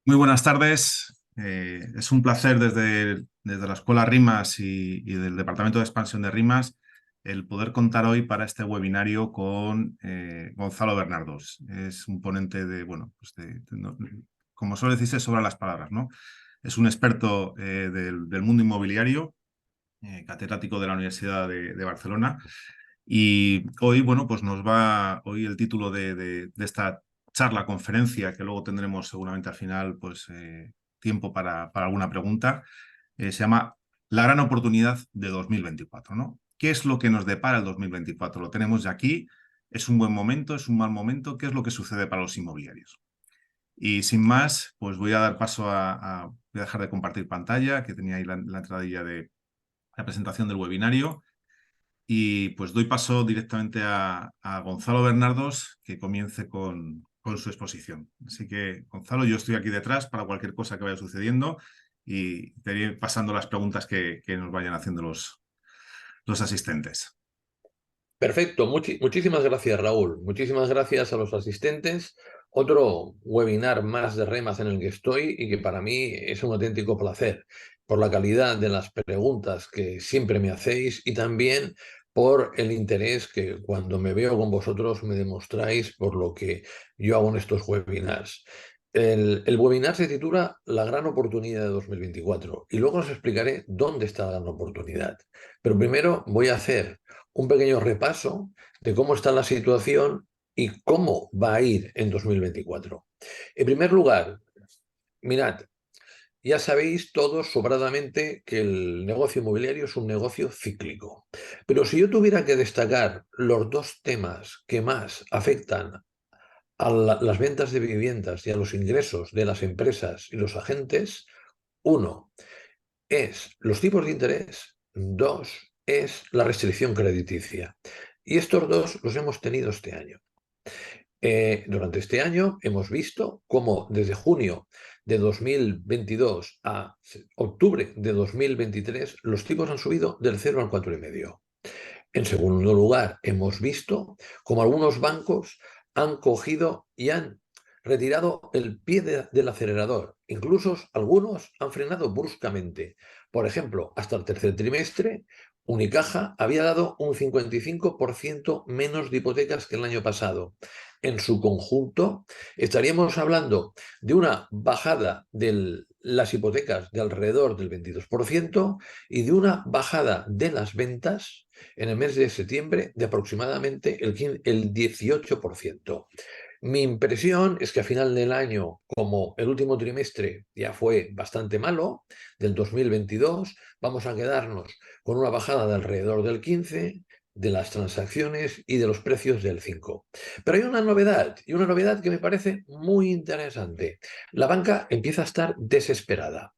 Muy buenas tardes. Es un placer desde la Escuela RIMAS y del Departamento de Expansión de RIMAS el poder contar hoy para este webinario con Gonzalo Bernardos. Es un ponente como suele decirse, sobre las palabras, ¿no? Es un experto del mundo inmobiliario, catedrático de la Universidad de Barcelona. Y hoy, bueno, pues hoy el título de esta charla, conferencia, que luego tendremos seguramente al final, pues tiempo para alguna pregunta, se llama La gran oportunidad de 2024, ¿no? ¿Qué es lo que nos depara el 2024? Lo tenemos ya aquí. ¿Es un buen momento? ¿Es un mal momento? ¿Qué es lo que sucede para los inmobiliarios? Y sin más, pues voy a dar paso voy a dejar de compartir pantalla, que tenía ahí la entradilla de la presentación del webinario. Y pues doy paso directamente a Gonzalo Bernardos, que comience con su exposición. Así que, Gonzalo, yo estoy aquí detrás para cualquier cosa que vaya sucediendo y te iré pasando las preguntas que nos vayan haciendo los asistentes. Perfecto, muchísimas gracias, Raúl. Muchísimas gracias a los asistentes. Otro webinar más de REMAS en el que estoy y que para mí es un auténtico placer por la calidad de las preguntas que siempre me hacéis y también por el interés que cuando me veo con vosotros me demostráis por lo que yo hago en estos webinars. El webinar se titula La gran oportunidad de 2024 y luego os explicaré dónde está la gran oportunidad. Pero primero voy a hacer un pequeño repaso de cómo está la situación y cómo va a ir en 2024. En primer lugar, mirad, ya sabéis todos sobradamente que el negocio inmobiliario es un negocio cíclico. Pero si yo tuviera que destacar los dos temas que más afectan a las ventas de viviendas y a los ingresos de las empresas y los agentes, uno es los tipos de interés, dos es la restricción crediticia. Y estos dos los hemos tenido este año. Durante este año hemos visto cómo desde junio de 2022 a octubre de 2023 los tipos han subido del 0 al 4,5. En segundo lugar, hemos visto cómo algunos bancos han cogido y han retirado el pie del acelerador. Incluso algunos han frenado bruscamente. Por ejemplo, hasta el tercer trimestre, Unicaja había dado un 55% menos de hipotecas que el año pasado. En su conjunto, estaríamos hablando de una bajada de las hipotecas de alrededor del 22% y de una bajada de las ventas en el mes de septiembre de aproximadamente el 18%. Mi impresión es que a final del año, como el último trimestre ya fue bastante malo, del 2022, vamos a quedarnos con una bajada de alrededor del 15% de las transacciones y de los precios del 5%. Pero hay una novedad, y una novedad que me parece muy interesante. La banca empieza a estar desesperada.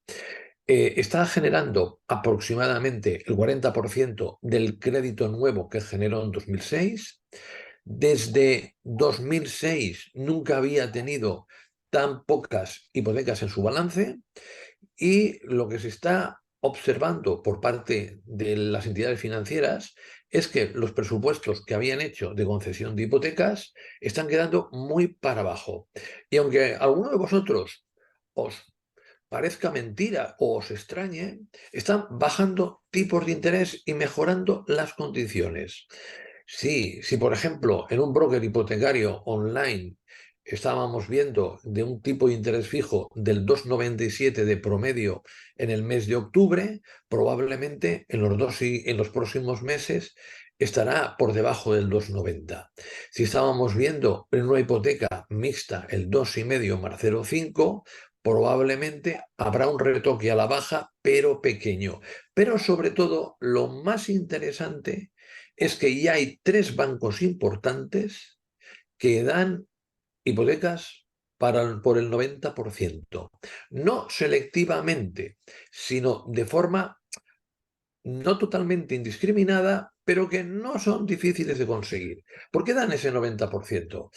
Está generando aproximadamente el 40% del crédito nuevo que generó en 2006. Desde 2006 nunca había tenido tan pocas hipotecas en su balance y lo que se está observando por parte de las entidades financieras es que los presupuestos que habían hecho de concesión de hipotecas están quedando muy para abajo. Y aunque alguno de vosotros os parezca mentira o os extrañe, están bajando tipos de interés y mejorando las condiciones. Sí, si por ejemplo en un broker hipotecario online estábamos viendo de un tipo de interés fijo del 2,97 de promedio en el mes de octubre, probablemente en los próximos meses estará por debajo del 2,90. Si estábamos viendo en una hipoteca mixta el 2,5 más 0,5, probablemente habrá un retoque a la baja, pero pequeño. Pero sobre todo, lo más interesante es que ya hay tres bancos importantes que dan hipotecas por el 90%. No selectivamente, sino de forma no totalmente indiscriminada, pero que no son difíciles de conseguir. ¿Por qué dan ese 90%?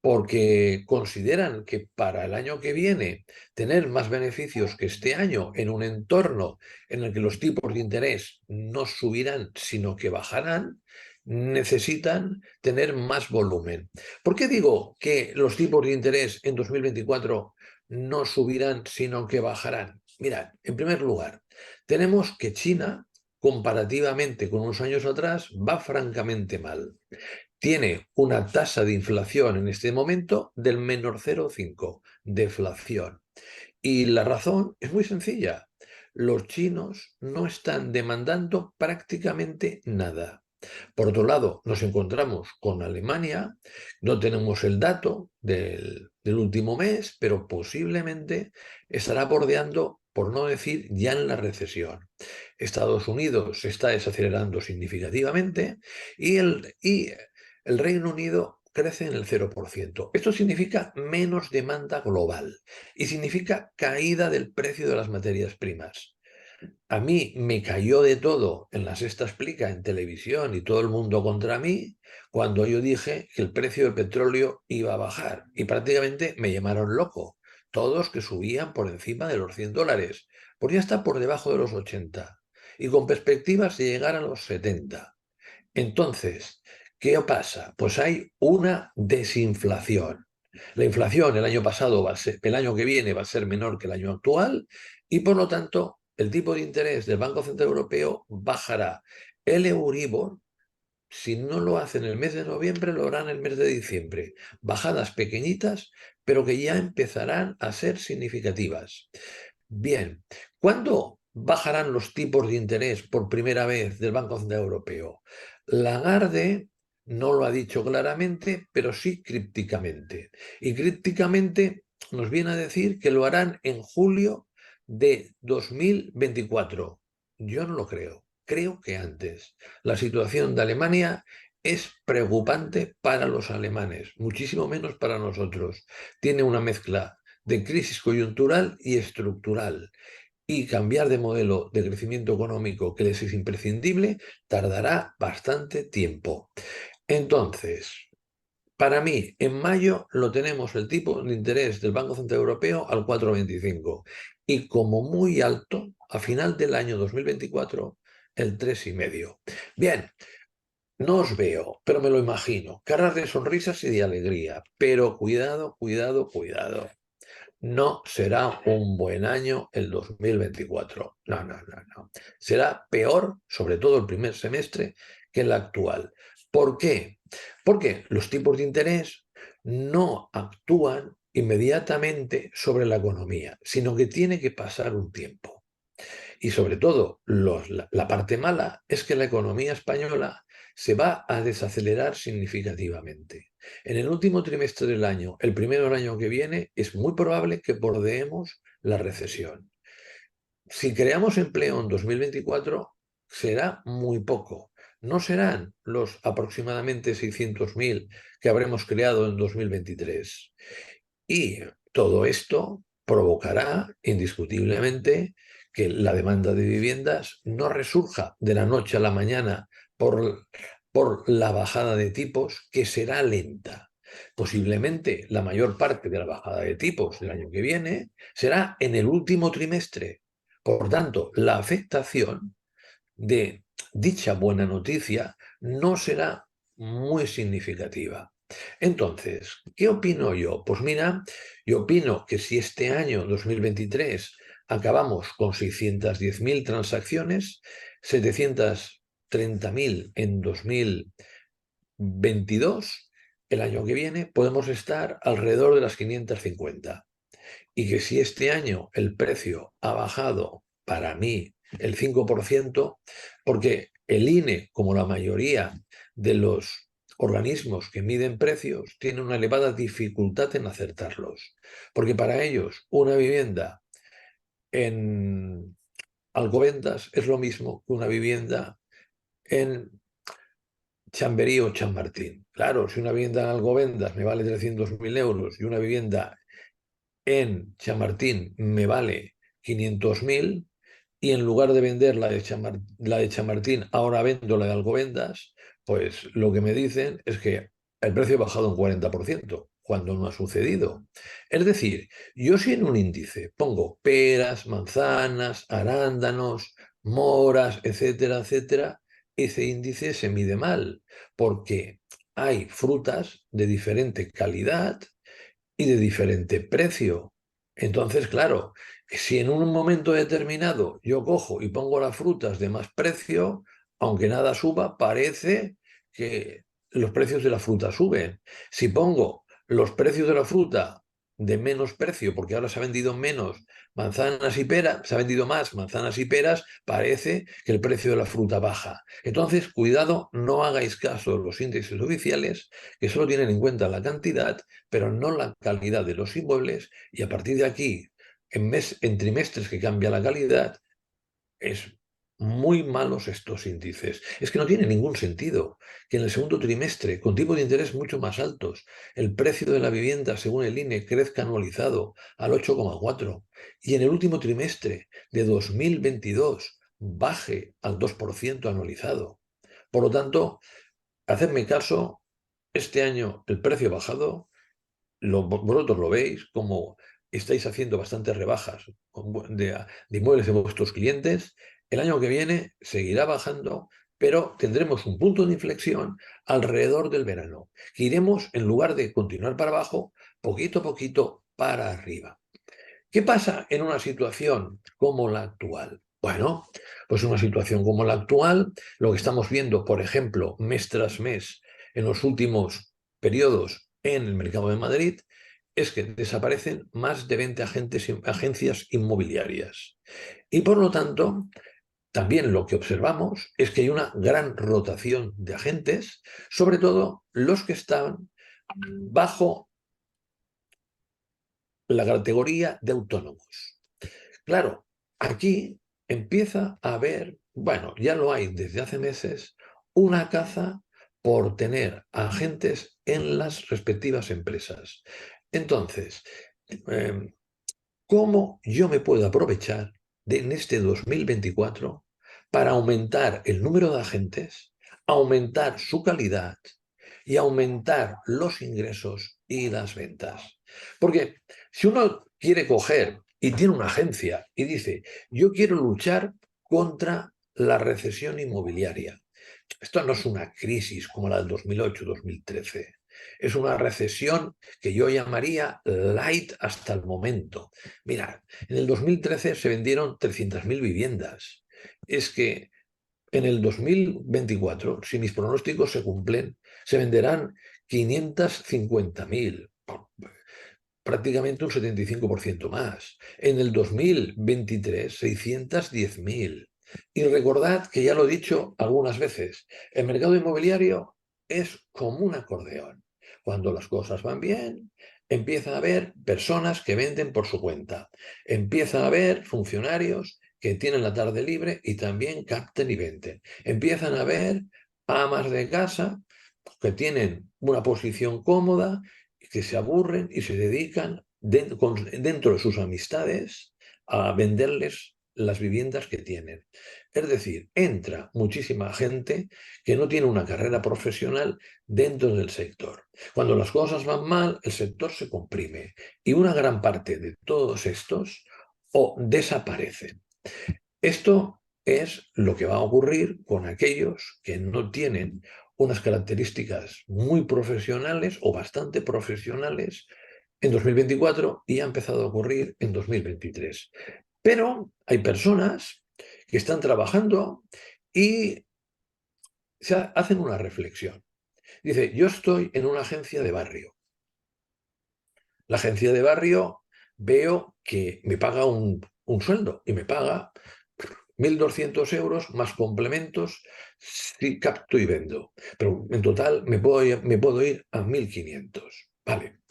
Porque consideran que para el año que viene tener más beneficios que este año en un entorno en el que los tipos de interés no subirán, sino que bajarán, necesitan tener más volumen. ¿Por qué digo que los tipos de interés en 2024 no subirán, sino que bajarán? Mirad, en primer lugar, tenemos que China, comparativamente con unos años atrás, va francamente mal. Tiene una tasa de inflación en este momento del menor 0,5, deflación. Y la razón es muy sencilla. Los chinos no están demandando prácticamente nada. Por otro lado, nos encontramos con Alemania, no tenemos el dato del último mes, pero posiblemente estará bordeando, por no decir ya en la recesión. Estados Unidos se está desacelerando significativamente y el Reino Unido crece en el 0%. Esto significa menos demanda global y significa caída del precio de las materias primas. A mí me cayó de todo en La Sexta Explica en televisión y todo el mundo contra mí cuando yo dije que el precio del petróleo iba a bajar y prácticamente me llamaron loco. Todos que subían por encima de los $100, pues ya está por debajo de los 80 y con perspectivas de llegar a los 70. Entonces, ¿qué pasa? Pues hay una desinflación. La inflación el año pasado el año que viene va a ser menor que el año actual y por lo tanto el tipo de interés del Banco Central Europeo bajará. El Euribor, si no lo hace en el mes de noviembre, lo hará en el mes de diciembre. Bajadas pequeñitas, pero que ya empezarán a ser significativas. Bien, ¿cuándo bajarán los tipos de interés por primera vez del Banco Central Europeo? Lagarde no lo ha dicho claramente, pero sí crípticamente. Y crípticamente nos viene a decir que lo harán en julio de 2024. Yo no lo creo. Creo que antes. La situación de Alemania es preocupante para los alemanes, muchísimo menos para nosotros. Tiene una mezcla de crisis coyuntural y estructural. Y cambiar de modelo de crecimiento económico que les es imprescindible tardará bastante tiempo. Entonces, para mí, en mayo lo tenemos el tipo de interés del Banco Central Europeo al 4,25 y como muy alto, a final del año 2024, el 3,5. Bien, no os veo, pero me lo imagino. Caras de sonrisas y de alegría. Pero cuidado, cuidado, cuidado. No será un buen año el 2024. No, no, no, no. Será peor, sobre todo el primer semestre, que el actual. ¿Por qué? Porque los tipos de interés no actúan inmediatamente sobre la economía, sino que tiene que pasar un tiempo. Y sobre todo, la parte mala es que la economía española se va a desacelerar significativamente. En el último trimestre del año, el primero del año que viene, es muy probable que bordeemos la recesión. Si creamos empleo en 2024, será muy poco. No serán los aproximadamente 600.000 que habremos creado en 2023. Y todo esto provocará indiscutiblemente que la demanda de viviendas no resurja de la noche a la mañana por la bajada de tipos, que será lenta. Posiblemente la mayor parte de la bajada de tipos del año que viene será en el último trimestre. Por tanto, la afectación de dicha buena noticia no será muy significativa. Entonces, ¿qué opino yo? Pues mira, yo opino que si este año 2023 acabamos con 610.000 transacciones, 730.000 en 2022, el año que viene podemos estar alrededor de las 550. Y que si este año el precio ha bajado para mí el 5%, porque el INE, como la mayoría de los organismos que miden precios, tiene una elevada dificultad en acertarlos. Porque para ellos una vivienda en Alcobendas es lo mismo que una vivienda en Chamberí o Chamartín. Claro, si una vivienda en Alcobendas me vale 300.000 euros y una vivienda en Chamartín me vale 500.000 y en lugar de vender la de Chamartín, ahora vendo la de Alcobendas, pues lo que me dicen es que el precio ha bajado un 40%, cuando no ha sucedido. Es decir, yo si en un índice pongo peras, manzanas, arándanos, moras, etcétera, etcétera, ese índice se mide mal, porque hay frutas de diferente calidad y de diferente precio. Entonces, claro, si en un momento determinado yo cojo y pongo las frutas de más precio, aunque nada suba, parece que los precios de la fruta suben. Si pongo los precios de la fruta de menos precio, porque ahora se ha vendido menos manzanas y peras, se ha vendido más manzanas y peras, parece que el precio de la fruta baja. Entonces, cuidado, no hagáis caso de los índices oficiales, que solo tienen en cuenta la cantidad, pero no la calidad de los inmuebles, y a partir de aquí, en trimestres que cambia la calidad, es muy malos estos índices. Es que no tiene ningún sentido que en el segundo trimestre, con tipos de interés mucho más altos, el precio de la vivienda, según el INE, crezca anualizado al 8,4 y en el último trimestre de 2022 baje al 2% anualizado. Por lo tanto, hacedme caso, este año el precio ha bajado, vosotros lo veis, como estáis haciendo bastantes rebajas de inmuebles de vuestros clientes. El año que viene seguirá bajando, pero tendremos un punto de inflexión alrededor del verano, que iremos, en lugar de continuar para abajo, poquito a poquito para arriba. ¿Qué pasa en una situación como la actual? Bueno, pues en una situación como la actual, lo que estamos viendo, por ejemplo, mes tras mes en los últimos periodos en el mercado de Madrid, es que desaparecen más de 20 agencias inmobiliarias. Y por lo tanto, también lo que observamos es que hay una gran rotación de agentes, sobre todo los que están bajo la categoría de autónomos. Claro, aquí empieza a haber, bueno, ya lo hay desde hace meses, una caza por tener agentes en las respectivas empresas. Entonces, eh, ¿cómo yo me puedo aprovechar en este 2024 para aumentar el número de agentes, aumentar su calidad y aumentar los ingresos y las ventas? Porque si uno quiere coger y tiene una agencia y dice, yo quiero luchar contra la recesión inmobiliaria, esto no es una crisis como la del 2008-2013. Es una recesión que yo llamaría light hasta el momento. Mirad, en el 2013 se vendieron 300.000 viviendas. Es que en el 2024, si mis pronósticos se cumplen, se venderán 550.000, prácticamente un 75% más. En el 2023, 610.000. Y recordad que ya lo he dicho algunas veces, el mercado inmobiliario es como un acordeón. Cuando las cosas van bien, empieza a haber personas que venden por su cuenta. Empieza a haber funcionarios que tienen la tarde libre y también capten y venden. Empiezan a haber amas de casa que tienen una posición cómoda, que se aburren y se dedican dentro de sus amistades a venderles las viviendas que tienen. Es decir, entra muchísima gente que no tiene una carrera profesional dentro del sector. Cuando las cosas van mal, el sector se comprime y una gran parte de todos estos o desaparecen. Esto es lo que va a ocurrir con aquellos que no tienen unas características muy profesionales o bastante profesionales en 2024 y ha empezado a ocurrir en 2023. Pero hay personas que están trabajando y hacen una reflexión. Dice, yo estoy en una agencia de barrio. La agencia de barrio veo que me paga un sueldo y me paga 1.200 euros más complementos si capto y vendo. Pero en total me puedo ir a 1.500. Vale.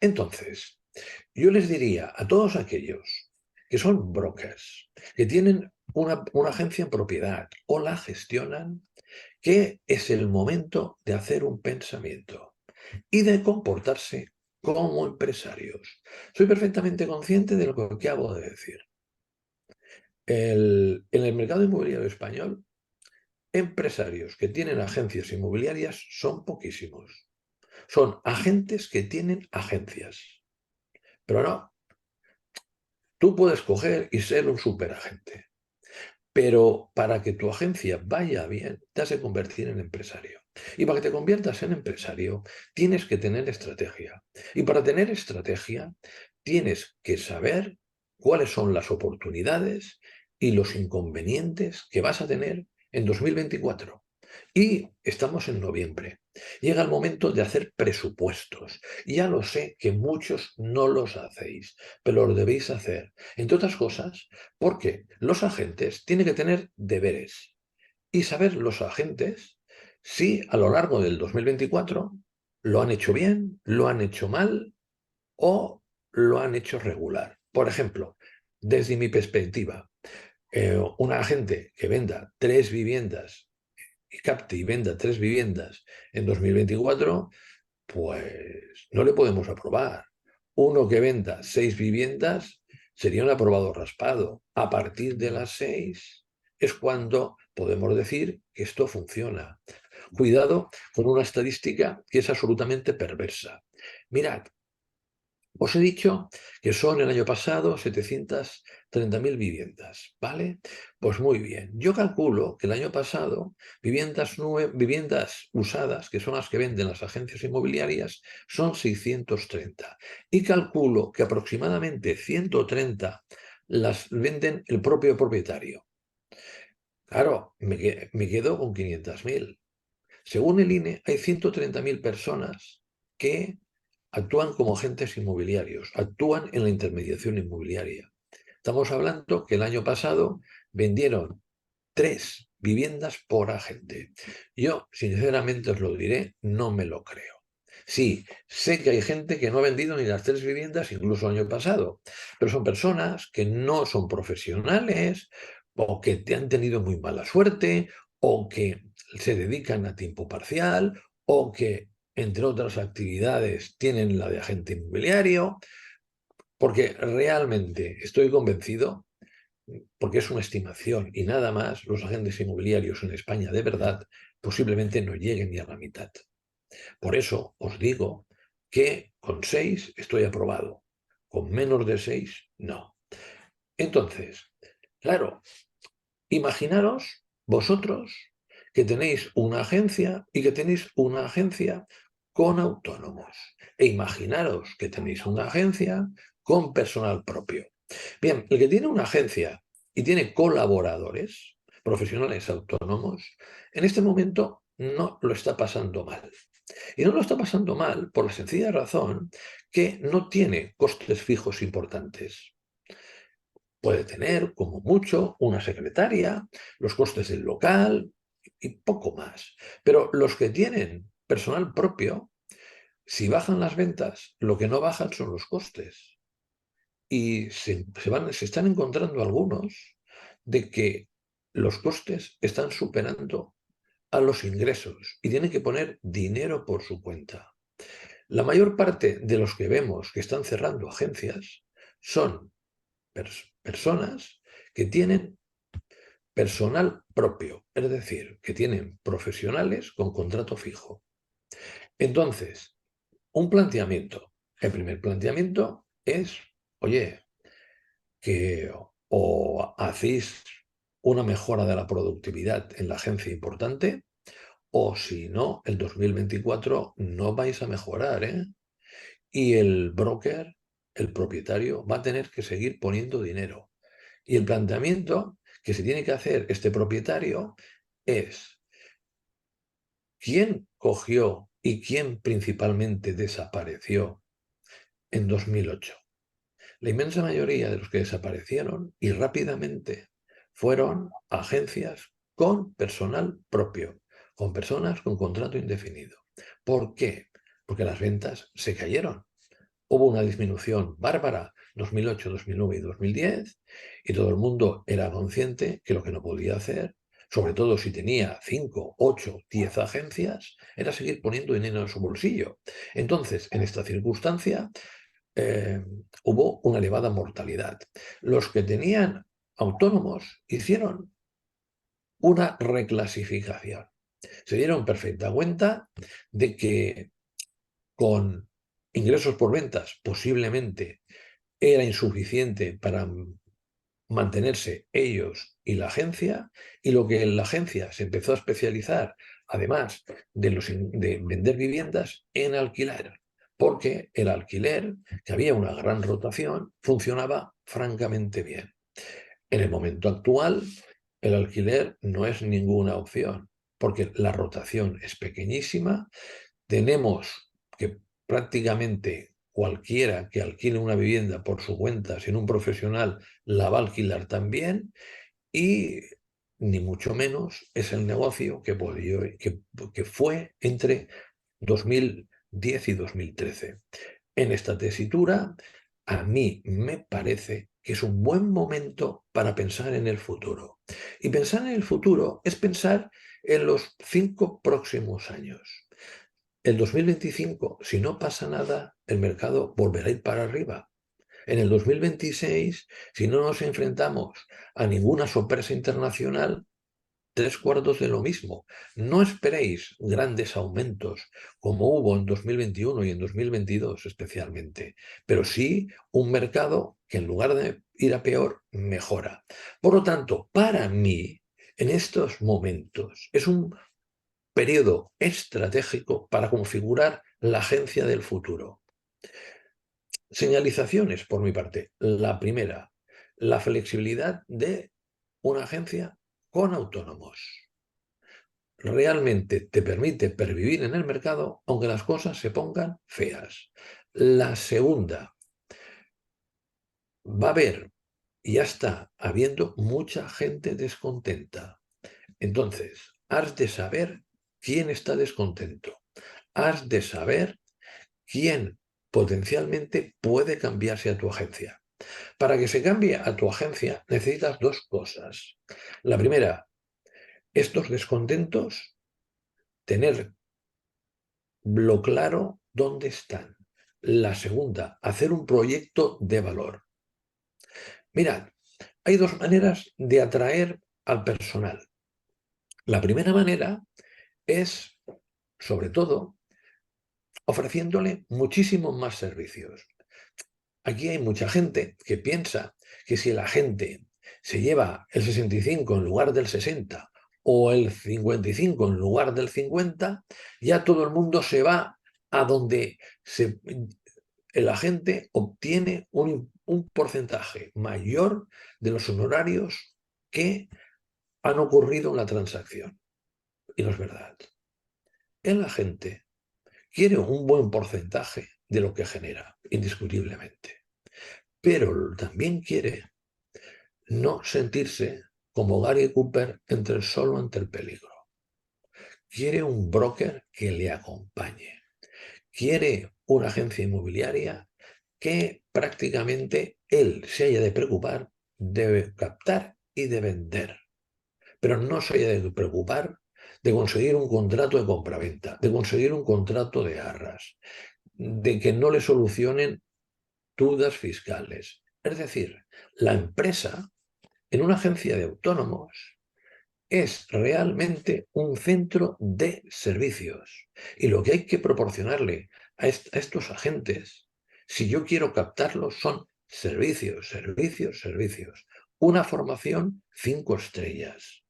Entonces, yo les diría a todos aquellos que son brokers, que tienen una agencia en propiedad o la gestionan, que es el momento de hacer un pensamiento y de comportarse como empresarios. Soy perfectamente consciente de lo que acabo de decir. En el mercado inmobiliario español, empresarios que tienen agencias inmobiliarias son poquísimos. Son agentes que tienen agencias. Pero no, tú puedes coger y ser un superagente. Pero para que tu agencia vaya bien, te has de convertir en empresario. Y para que te conviertas en empresario, tienes que tener estrategia. Y para tener estrategia, tienes que saber cuáles son las oportunidades y los inconvenientes que vas a tener en 2024. Y estamos en noviembre. Llega el momento de hacer presupuestos. Ya lo sé que muchos no los hacéis, pero los debéis hacer. Entre otras cosas, porque los agentes tienen que tener deberes y saber los agentes si a lo largo del 2024 lo han hecho bien, lo han hecho mal o lo han hecho regular. Por ejemplo, desde mi perspectiva, un agente que venda 3 viviendas y capte y venda 3 viviendas en 2024, pues no le podemos aprobar. Uno que venda 6 viviendas sería un aprobado raspado. A partir de las 6 es cuando podemos decir que esto funciona. Cuidado con una estadística que es absolutamente perversa. Mirad, os he dicho que son el año pasado 730.000 viviendas, ¿vale? Pues muy bien. Yo calculo que el año pasado viviendas usadas, que son las que venden las agencias inmobiliarias, son 630. Y calculo que aproximadamente 130 las venden el propio propietario. Claro, me quedo con 500.000. Según el INE, hay 130.000 personas que actúan como agentes inmobiliarios, actúan en la intermediación inmobiliaria. Estamos hablando que el año pasado vendieron 3 viviendas por agente. Yo, sinceramente os lo diré, no me lo creo. Sí, sé que hay gente que no ha vendido ni las 3 viviendas, incluso el año pasado, pero son personas que no son profesionales o que te han tenido muy mala suerte o que se dedican a tiempo parcial o que, entre otras actividades, tienen la de agente inmobiliario, porque realmente estoy convencido, porque es una estimación y nada más, los agentes inmobiliarios en España de verdad posiblemente no lleguen ni a la mitad. Por eso os digo que con 6 estoy aprobado, con menos de 6 no. Entonces, claro, imaginaros vosotros que tenéis una agencia y que tenéis una agencia con autónomos. E imaginaros que tenéis una agencia con personal propio. Bien, el que tiene una agencia y tiene colaboradores, profesionales autónomos, en este momento no lo está pasando mal. Y no lo está pasando mal por la sencilla razón que no tiene costes fijos importantes. Puede tener, como mucho, una secretaria, los costes del local y poco más. Pero los que tienen personal propio, si bajan las ventas, lo que no bajan son los costes. Y se están encontrando algunos de que los costes están superando a los ingresos y tienen que poner dinero por su cuenta. La mayor parte de los que vemos que están cerrando agencias son personas que tienen personal propio, es decir, que tienen profesionales con contrato fijo. Entonces, un planteamiento. El primer planteamiento es, oye, que o hacéis una mejora de la productividad en la agencia importante, o si no, el 2024 no vais a mejorar, ¿eh? Y el broker, el propietario, va a tener que seguir poniendo dinero. Y el planteamiento que se tiene que hacer este propietario es quién cogió y quién principalmente desapareció en 2008. La inmensa mayoría de los que desaparecieron y rápidamente fueron agencias con personal propio, con personas con contrato indefinido. ¿Por qué? Porque las ventas se cayeron. Hubo una disminución bárbara 2008, 2009 y 2010 y todo el mundo era consciente que lo que no podía hacer, sobre todo si tenía 5, 8, 10 agencias, era seguir poniendo dinero en su bolsillo. Entonces, en esta circunstancia, hubo una elevada mortalidad. Los que tenían autónomos hicieron una reclasificación. Se dieron perfecta cuenta de que con ingresos por ventas posiblemente era insuficiente para mantenerse ellos y la agencia, y lo que la agencia se empezó a especializar, además de vender viviendas, en alquilar. porque el alquiler, que había una gran rotación, funcionaba francamente bien. En el momento actual, el alquiler no es ninguna opción, porque la rotación es pequeñísima. Tenemos que prácticamente cualquiera que alquile una vivienda por su cuenta, sin un profesional, la va a alquilar también, y ni mucho menos es el negocio que fue entre 2010 y 2013. En esta tesitura, a mí me parece que es un buen momento para pensar en el futuro. Y pensar en el futuro es pensar en los 5 próximos años. El 2025, si no pasa nada, el mercado volverá a ir para arriba. En el 2026, si no nos enfrentamos a ninguna sorpresa internacional, 3/4 de lo mismo. No esperéis grandes aumentos como hubo en 2021 y en 2022 especialmente, pero sí un mercado que en lugar de ir a peor, mejora. Por lo tanto, para mí, en estos momentos, es un periodo estratégico para configurar la agencia del futuro. Señalizaciones, por mi parte. La primera, la flexibilidad de una agencia con autónomos. Realmente te permite pervivir en el mercado aunque las cosas se pongan feas. La segunda, va a haber, y ya está habiendo mucha gente descontenta. Entonces, has de saber quién está descontento. Has de saber quién potencialmente puede cambiarse a tu agencia. Para que se cambie a tu agencia necesitas 2 cosas. La primera, estos descontentos, tener lo claro dónde están. La segunda, hacer un proyecto de valor. Mirad, hay 2 maneras de atraer al personal. La primera manera es, sobre todo, ofreciéndole muchísimos más servicios. Aquí hay mucha gente que piensa que si la gente se lleva el 65 en lugar del 60 o el 55 en lugar del 50, ya todo el mundo se va a donde la gente obtiene un porcentaje mayor de los honorarios que han ocurrido en la transacción. Y no es verdad. El agente quiere un buen porcentaje de lo que genera, indiscutiblemente. Pero también quiere no sentirse como Gary Cooper solo ante el peligro. Quiere un broker que le acompañe. Quiere una agencia inmobiliaria que prácticamente él se haya de preocupar de captar y de vender, pero no se haya de preocupar de conseguir un contrato de compraventa, de conseguir un contrato de arras, de que no le solucionen dudas fiscales. Es decir, la empresa en una agencia de autónomos es realmente un centro de servicios. Y lo que hay que proporcionarle a estos agentes, si yo quiero captarlos, son servicios, servicios, servicios. Una formación 5 estrellas.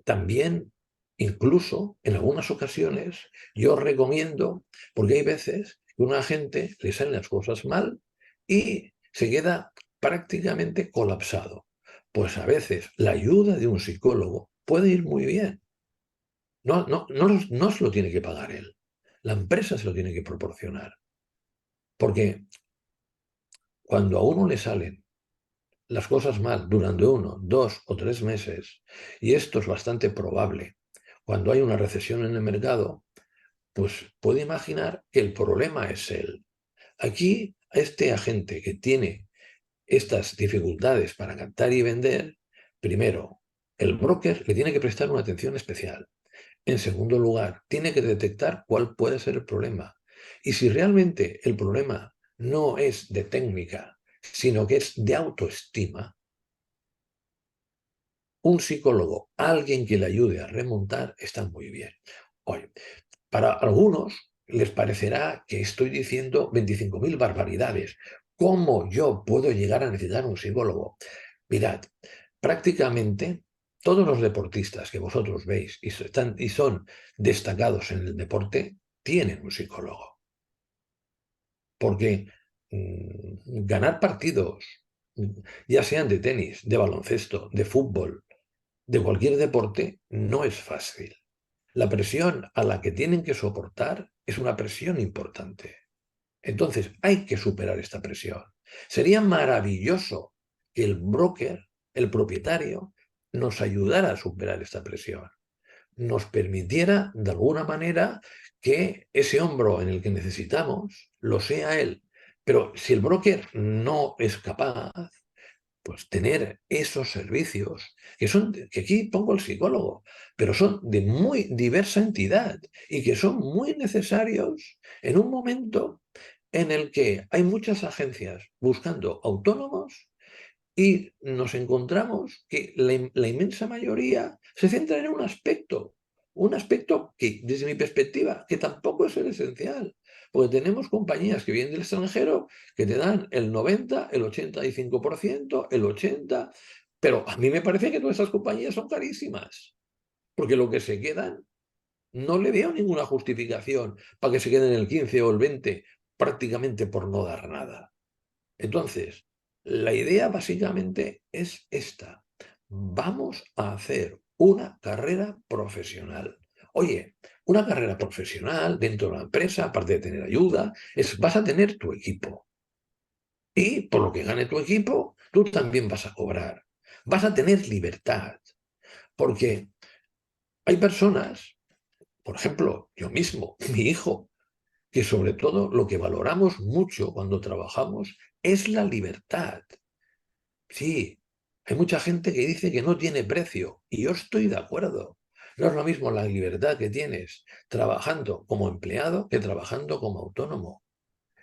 También, incluso, en algunas ocasiones, yo recomiendo, porque hay veces que a un agente le salen las cosas mal y se queda prácticamente colapsado. Pues a veces la ayuda de un psicólogo puede ir muy bien. No se lo tiene que pagar él. La empresa se lo tiene que proporcionar. Porque cuando a uno le salen las cosas mal durante 1, 2 o 3 meses, y esto es bastante probable, cuando hay una recesión en el mercado, pues puede imaginar que el problema es él. Aquí, a este agente que tiene estas dificultades para captar y vender, primero, el broker le tiene que prestar una atención especial. En segundo lugar, tiene que detectar cuál puede ser el problema. Y si realmente el problema no es de técnica, sino que es de autoestima, un psicólogo, alguien que le ayude a remontar, está muy bien. Oye, para algunos les parecerá que estoy diciendo 25.000 barbaridades. ¿Cómo yo puedo llegar a necesitar un psicólogo? Mirad, prácticamente todos los deportistas que vosotros veis y son destacados en el deporte, tienen un psicólogo. Porque ganar partidos, ya sean de tenis, de baloncesto, de fútbol, de cualquier deporte, no es fácil. La presión a la que tienen que soportar es una presión importante. Entonces, hay que superar esta presión. Sería maravilloso que el broker, el propietario, nos ayudara a superar esta presión. Nos permitiera, de alguna manera, que ese hombro en el que necesitamos lo sea él. Pero si el broker no es capaz, pues tener esos servicios, que aquí pongo el psicólogo, pero son de muy diversa entidad y que son muy necesarios en un momento en el que hay muchas agencias buscando autónomos y nos encontramos que la inmensa mayoría se centra en un aspecto que, desde mi perspectiva, que tampoco es el esencial. Porque tenemos compañías que vienen del extranjero que te dan el 90, el 85%, el 80%, pero a mí me parece que todas esas compañías son carísimas, porque lo que se quedan no le veo ninguna justificación para que se queden el 15 o el 20 prácticamente por no dar nada. Entonces, la idea básicamente es esta. Vamos a hacer una carrera profesional. Oye, una carrera profesional dentro de la empresa, aparte de tener ayuda, vas a tener tu equipo. Y por lo que gane tu equipo, tú también vas a cobrar. Vas a tener libertad. Porque hay personas, por ejemplo, yo mismo, mi hijo, que sobre todo lo que valoramos mucho cuando trabajamos es la libertad. Sí, hay mucha gente que dice que no tiene precio y yo estoy de acuerdo. No es lo mismo la libertad que tienes trabajando como empleado que trabajando como autónomo.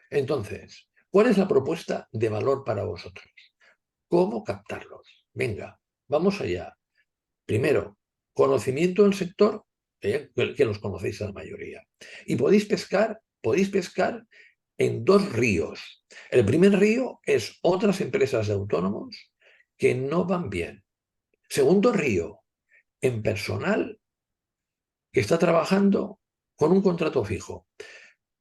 Entonces, ¿cuál es la propuesta de valor para vosotros? ¿Cómo captarlos? Venga, vamos allá. Primero, conocimiento del sector, que los conocéis a la mayoría. Y podéis pescar en dos ríos. El primer río es otras empresas de autónomos que no van bien. Segundo río, en personal que está trabajando con un contrato fijo.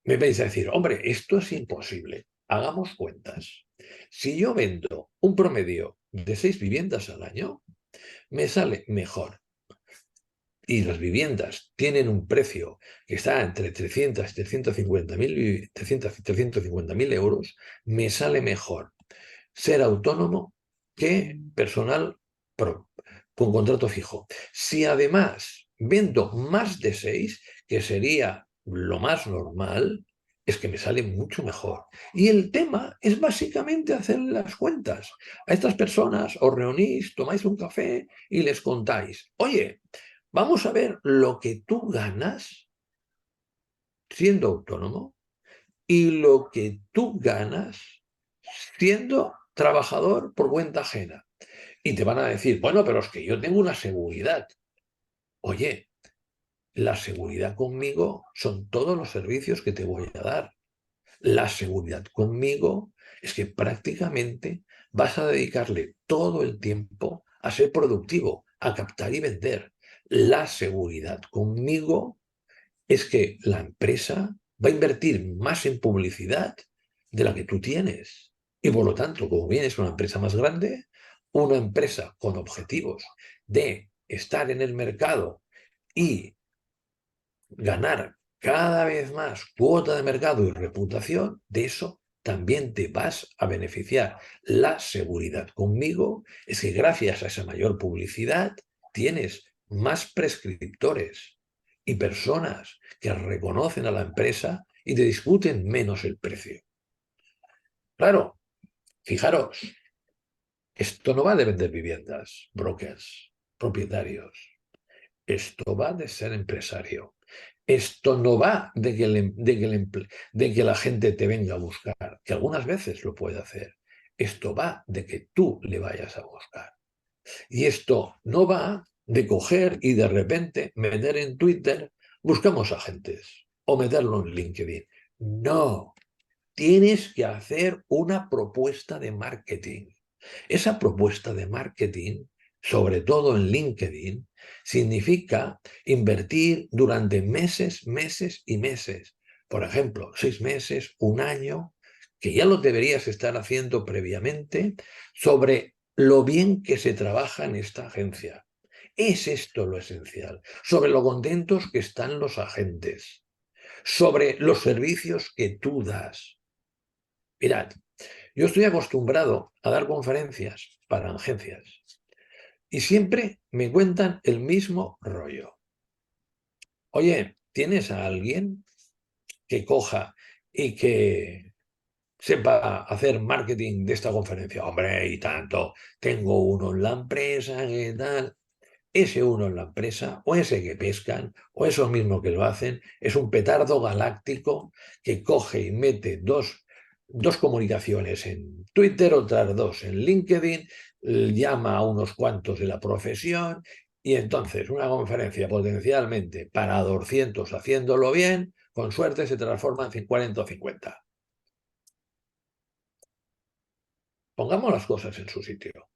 Me vais a decir, hombre, esto es imposible. Hagamos cuentas. Si yo vendo un promedio de 6 viviendas al año, me sale mejor. Y las viviendas tienen un precio que está entre 300 y 350.000 euros, me sale mejor ser autónomo que personal con contrato fijo. Si además vendo más de 6, que sería lo más normal, es que me sale mucho mejor. Y el tema es básicamente hacer las cuentas. A estas personas os reunís, tomáis un café y les contáis, oye, vamos a ver lo que tú ganas siendo autónomo y lo que tú ganas siendo trabajador por cuenta ajena. Y te van a decir, bueno, pero es que yo tengo una seguridad. Oye, la seguridad conmigo son todos los servicios que te voy a dar. La seguridad conmigo es que prácticamente vas a dedicarle todo el tiempo a ser productivo, a captar y vender. La seguridad conmigo es que la empresa va a invertir más en publicidad de la que tú tienes. Y por lo tanto, como bien es una empresa más grande, una empresa con objetivos de estar en el mercado y ganar cada vez más cuota de mercado y reputación, de eso también te vas a beneficiar. La seguridad conmigo es que gracias a esa mayor publicidad tienes más prescriptores y personas que reconocen a la empresa y te discuten menos el precio. Claro, fijaros, esto no va de vender viviendas, brokers, propietarios. Esto va de ser empresario. Esto no va de que la gente te venga a buscar, que algunas veces lo puede hacer. Esto va de que tú le vayas a buscar. Y esto no va de coger y de repente meter en Twitter, buscamos agentes, o meterlo en LinkedIn. No, tienes que hacer una propuesta de marketing. Esa propuesta de marketing sobre todo en LinkedIn, significa invertir durante meses, meses y meses. Por ejemplo, 6 meses, un año, que ya lo deberías estar haciendo previamente, sobre lo bien que se trabaja en esta agencia. Es esto lo esencial, sobre lo contentos que están los agentes, sobre los servicios que tú das. Mirad, yo estoy acostumbrado a dar conferencias para agencias y siempre me cuentan el mismo rollo. Oye, ¿tienes a alguien que coja y que sepa hacer marketing de esta conferencia? Hombre, y tanto, tengo uno en la empresa, ¿qué tal? Ese uno en la empresa, o ese que pescan, o eso mismo que lo hacen, es un petardo galáctico que coge y mete dos comunicaciones en Twitter, otras dos en LinkedIn, llama a unos cuantos de la profesión, y entonces una conferencia potencialmente para 200 haciéndolo bien, con suerte se transforma en 40 o 50. Pongamos las cosas en su sitio.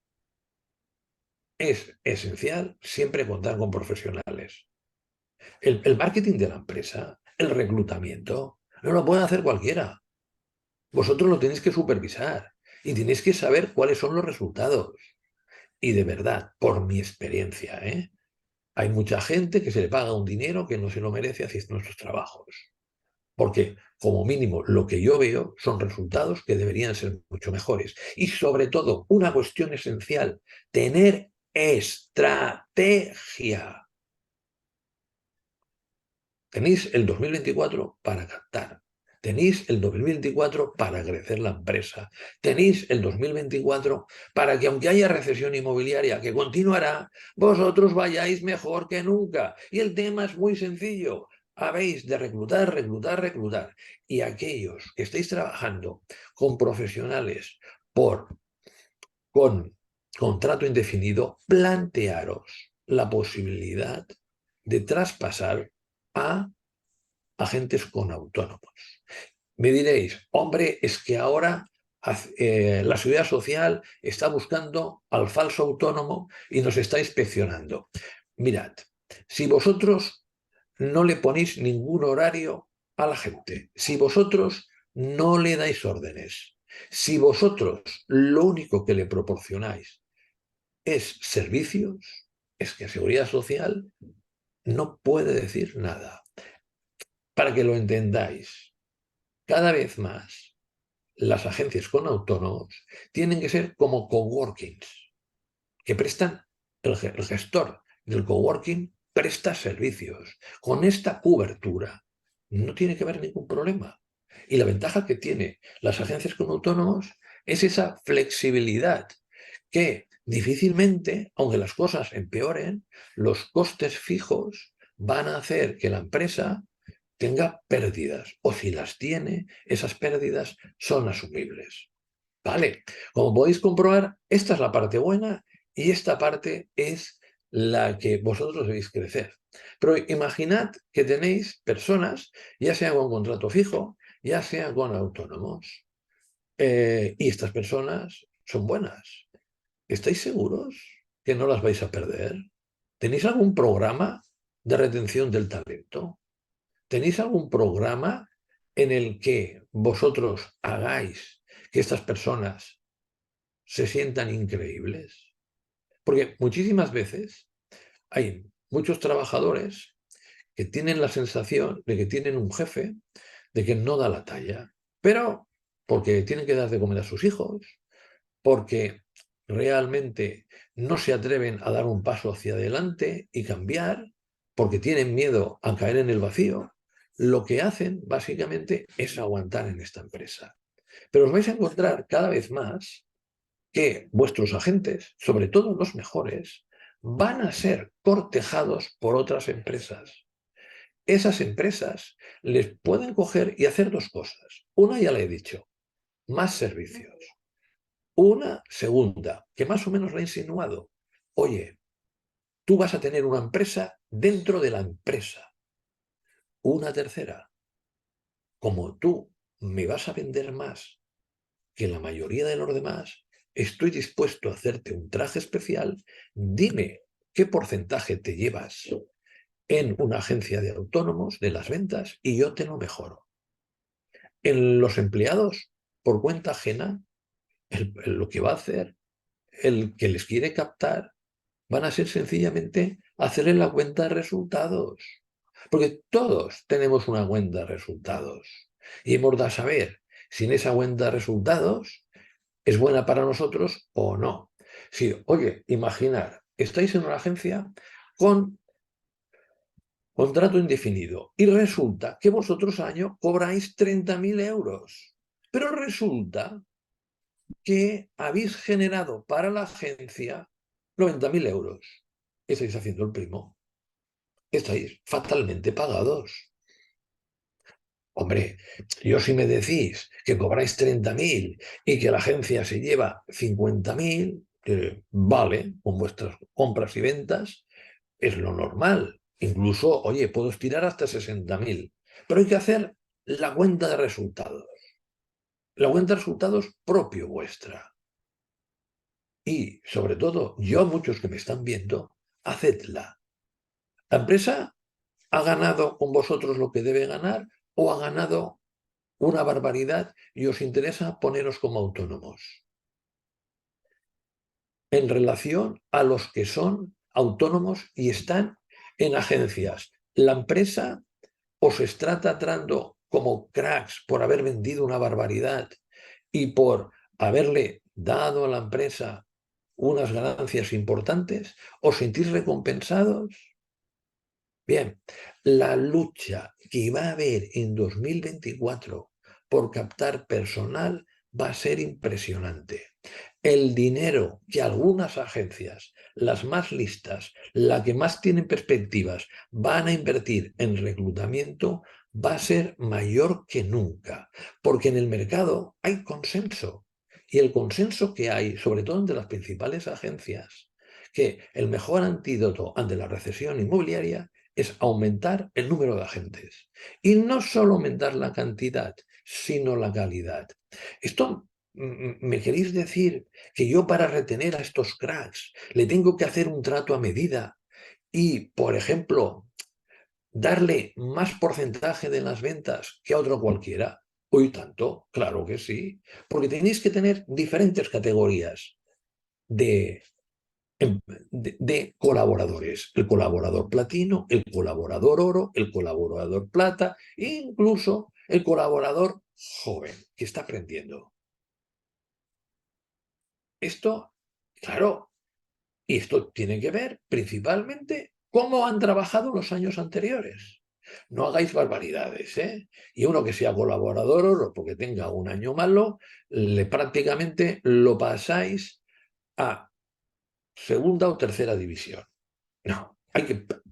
Es esencial siempre contar con profesionales. El marketing de la empresa, el reclutamiento, no lo puede hacer cualquiera. Vosotros lo tenéis que supervisar y tenéis que saber cuáles son los resultados. Y de verdad, por mi experiencia, hay mucha gente que se le paga un dinero que no se lo merece haciendo nuestros trabajos. Porque, como mínimo, lo que yo veo son resultados que deberían ser mucho mejores. Y sobre todo, una cuestión esencial, tener estrategia. Tenéis el 2024 para captar. Tenéis el 2024 para crecer la empresa. Tenéis el 2024 para que, aunque haya recesión inmobiliaria que continuará, vosotros vayáis mejor que nunca. Y el tema es muy sencillo. Habéis de reclutar, reclutar, reclutar. Y aquellos que estéis trabajando con profesionales con contrato indefinido, plantearos la posibilidad de traspasar a agentes con autónomos. Me diréis, hombre, es que ahora la seguridad social está buscando al falso autónomo y nos está inspeccionando. Mirad, si vosotros no le ponéis ningún horario a la gente, si vosotros no le dais órdenes, si vosotros lo único que le proporcionáis es servicios, es que seguridad social no puede decir nada. Para que lo entendáis, cada vez más las agencias con autónomos tienen que ser como coworkings, que prestan, el gestor del coworking presta servicios. Con esta cobertura no tiene que haber ningún problema. Y la ventaja que tiene las agencias con autónomos es esa flexibilidad que difícilmente, aunque las cosas empeoren, los costes fijos van a hacer que la empresa tenga pérdidas, o si las tiene, esas pérdidas son asumibles. Vale, como podéis comprobar, esta es la parte buena y esta parte es la que vosotros debéis crecer. Pero imaginad que tenéis personas, ya sea con contrato fijo, ya sea con autónomos, y estas personas son buenas. ¿Estáis seguros que no las vais a perder? ¿Tenéis algún programa de retención del talento? ¿Tenéis algún programa en el que vosotros hagáis que estas personas se sientan increíbles? Porque muchísimas veces hay muchos trabajadores que tienen la sensación de que tienen un jefe, de que no da la talla, pero porque tienen que dar de comer a sus hijos, porque realmente no se atreven a dar un paso hacia adelante y cambiar, porque tienen miedo a caer en el vacío, lo que hacen básicamente es aguantar en esta empresa. Pero os vais a encontrar cada vez más que vuestros agentes, sobre todo los mejores, van a ser cortejados por otras empresas. Esas empresas les pueden coger y hacer dos cosas. Una ya le he dicho, más servicios. Una segunda, que más o menos la he insinuado. Oye, tú vas a tener una empresa dentro de la empresa. Una tercera, como tú me vas a vender más que la mayoría de los demás, estoy dispuesto a hacerte un traje especial, dime qué porcentaje te llevas en una agencia de autónomos de las ventas y yo te lo mejoro. En los empleados, por cuenta ajena, lo que va a hacer el que les quiere captar van a ser sencillamente hacerle la cuenta de resultados. Porque todos tenemos una cuenta de resultados. Y hemos de saber si en esa cuenta de resultados es buena para nosotros o no. Si, oye, imaginar, estáis en una agencia con contrato indefinido y resulta que vosotros al año cobráis 30.000 euros. Pero resulta que habéis generado para la agencia 90.000 euros. Estáis haciendo el primo. Estáis fatalmente pagados. Hombre, yo si me decís que cobráis 30.000 y que la agencia se lleva 50.000, vale, con vuestras compras y ventas, es lo normal. Incluso, oye, puedo estirar hasta 60.000. Pero hay que hacer la cuenta de resultados. La cuenta de resultados propio vuestra. Y, sobre todo, yo, muchos que me están viendo, hacedla. ¿La empresa ha ganado con vosotros lo que debe ganar o ha ganado una barbaridad y os interesa poneros como autónomos? En relación a los que son autónomos y están en agencias, ¿la empresa os está tratando como cracks por haber vendido una barbaridad y por haberle dado a la empresa unas ganancias importantes? ¿Os sentís recompensados? Bien, la lucha que va a haber en 2024 por captar personal va a ser impresionante. El dinero que algunas agencias, las más listas, las que más tienen perspectivas, van a invertir en reclutamiento va a ser mayor que nunca, porque en el mercado hay consenso. Y el consenso que hay, sobre todo entre las principales agencias, que el mejor antídoto ante la recesión inmobiliaria es aumentar el número de agentes. Y no solo aumentar la cantidad, sino la calidad. Esto me queréis decir que yo para retener a estos cracks le tengo que hacer un trato a medida y, por ejemplo, darle más porcentaje de las ventas que a otro cualquiera. Hoy tanto, claro que sí, porque tenéis que tener diferentes categorías de de colaboradores. El colaborador platino, el colaborador oro, el colaborador plata e incluso el colaborador joven que está aprendiendo. Esto, claro, y esto tiene que ver principalmente cómo han trabajado los años anteriores. No hagáis barbaridades, ¿eh? Y uno que sea colaborador oro porque tenga un año malo, le prácticamente lo pasáis a segunda o tercera división. No,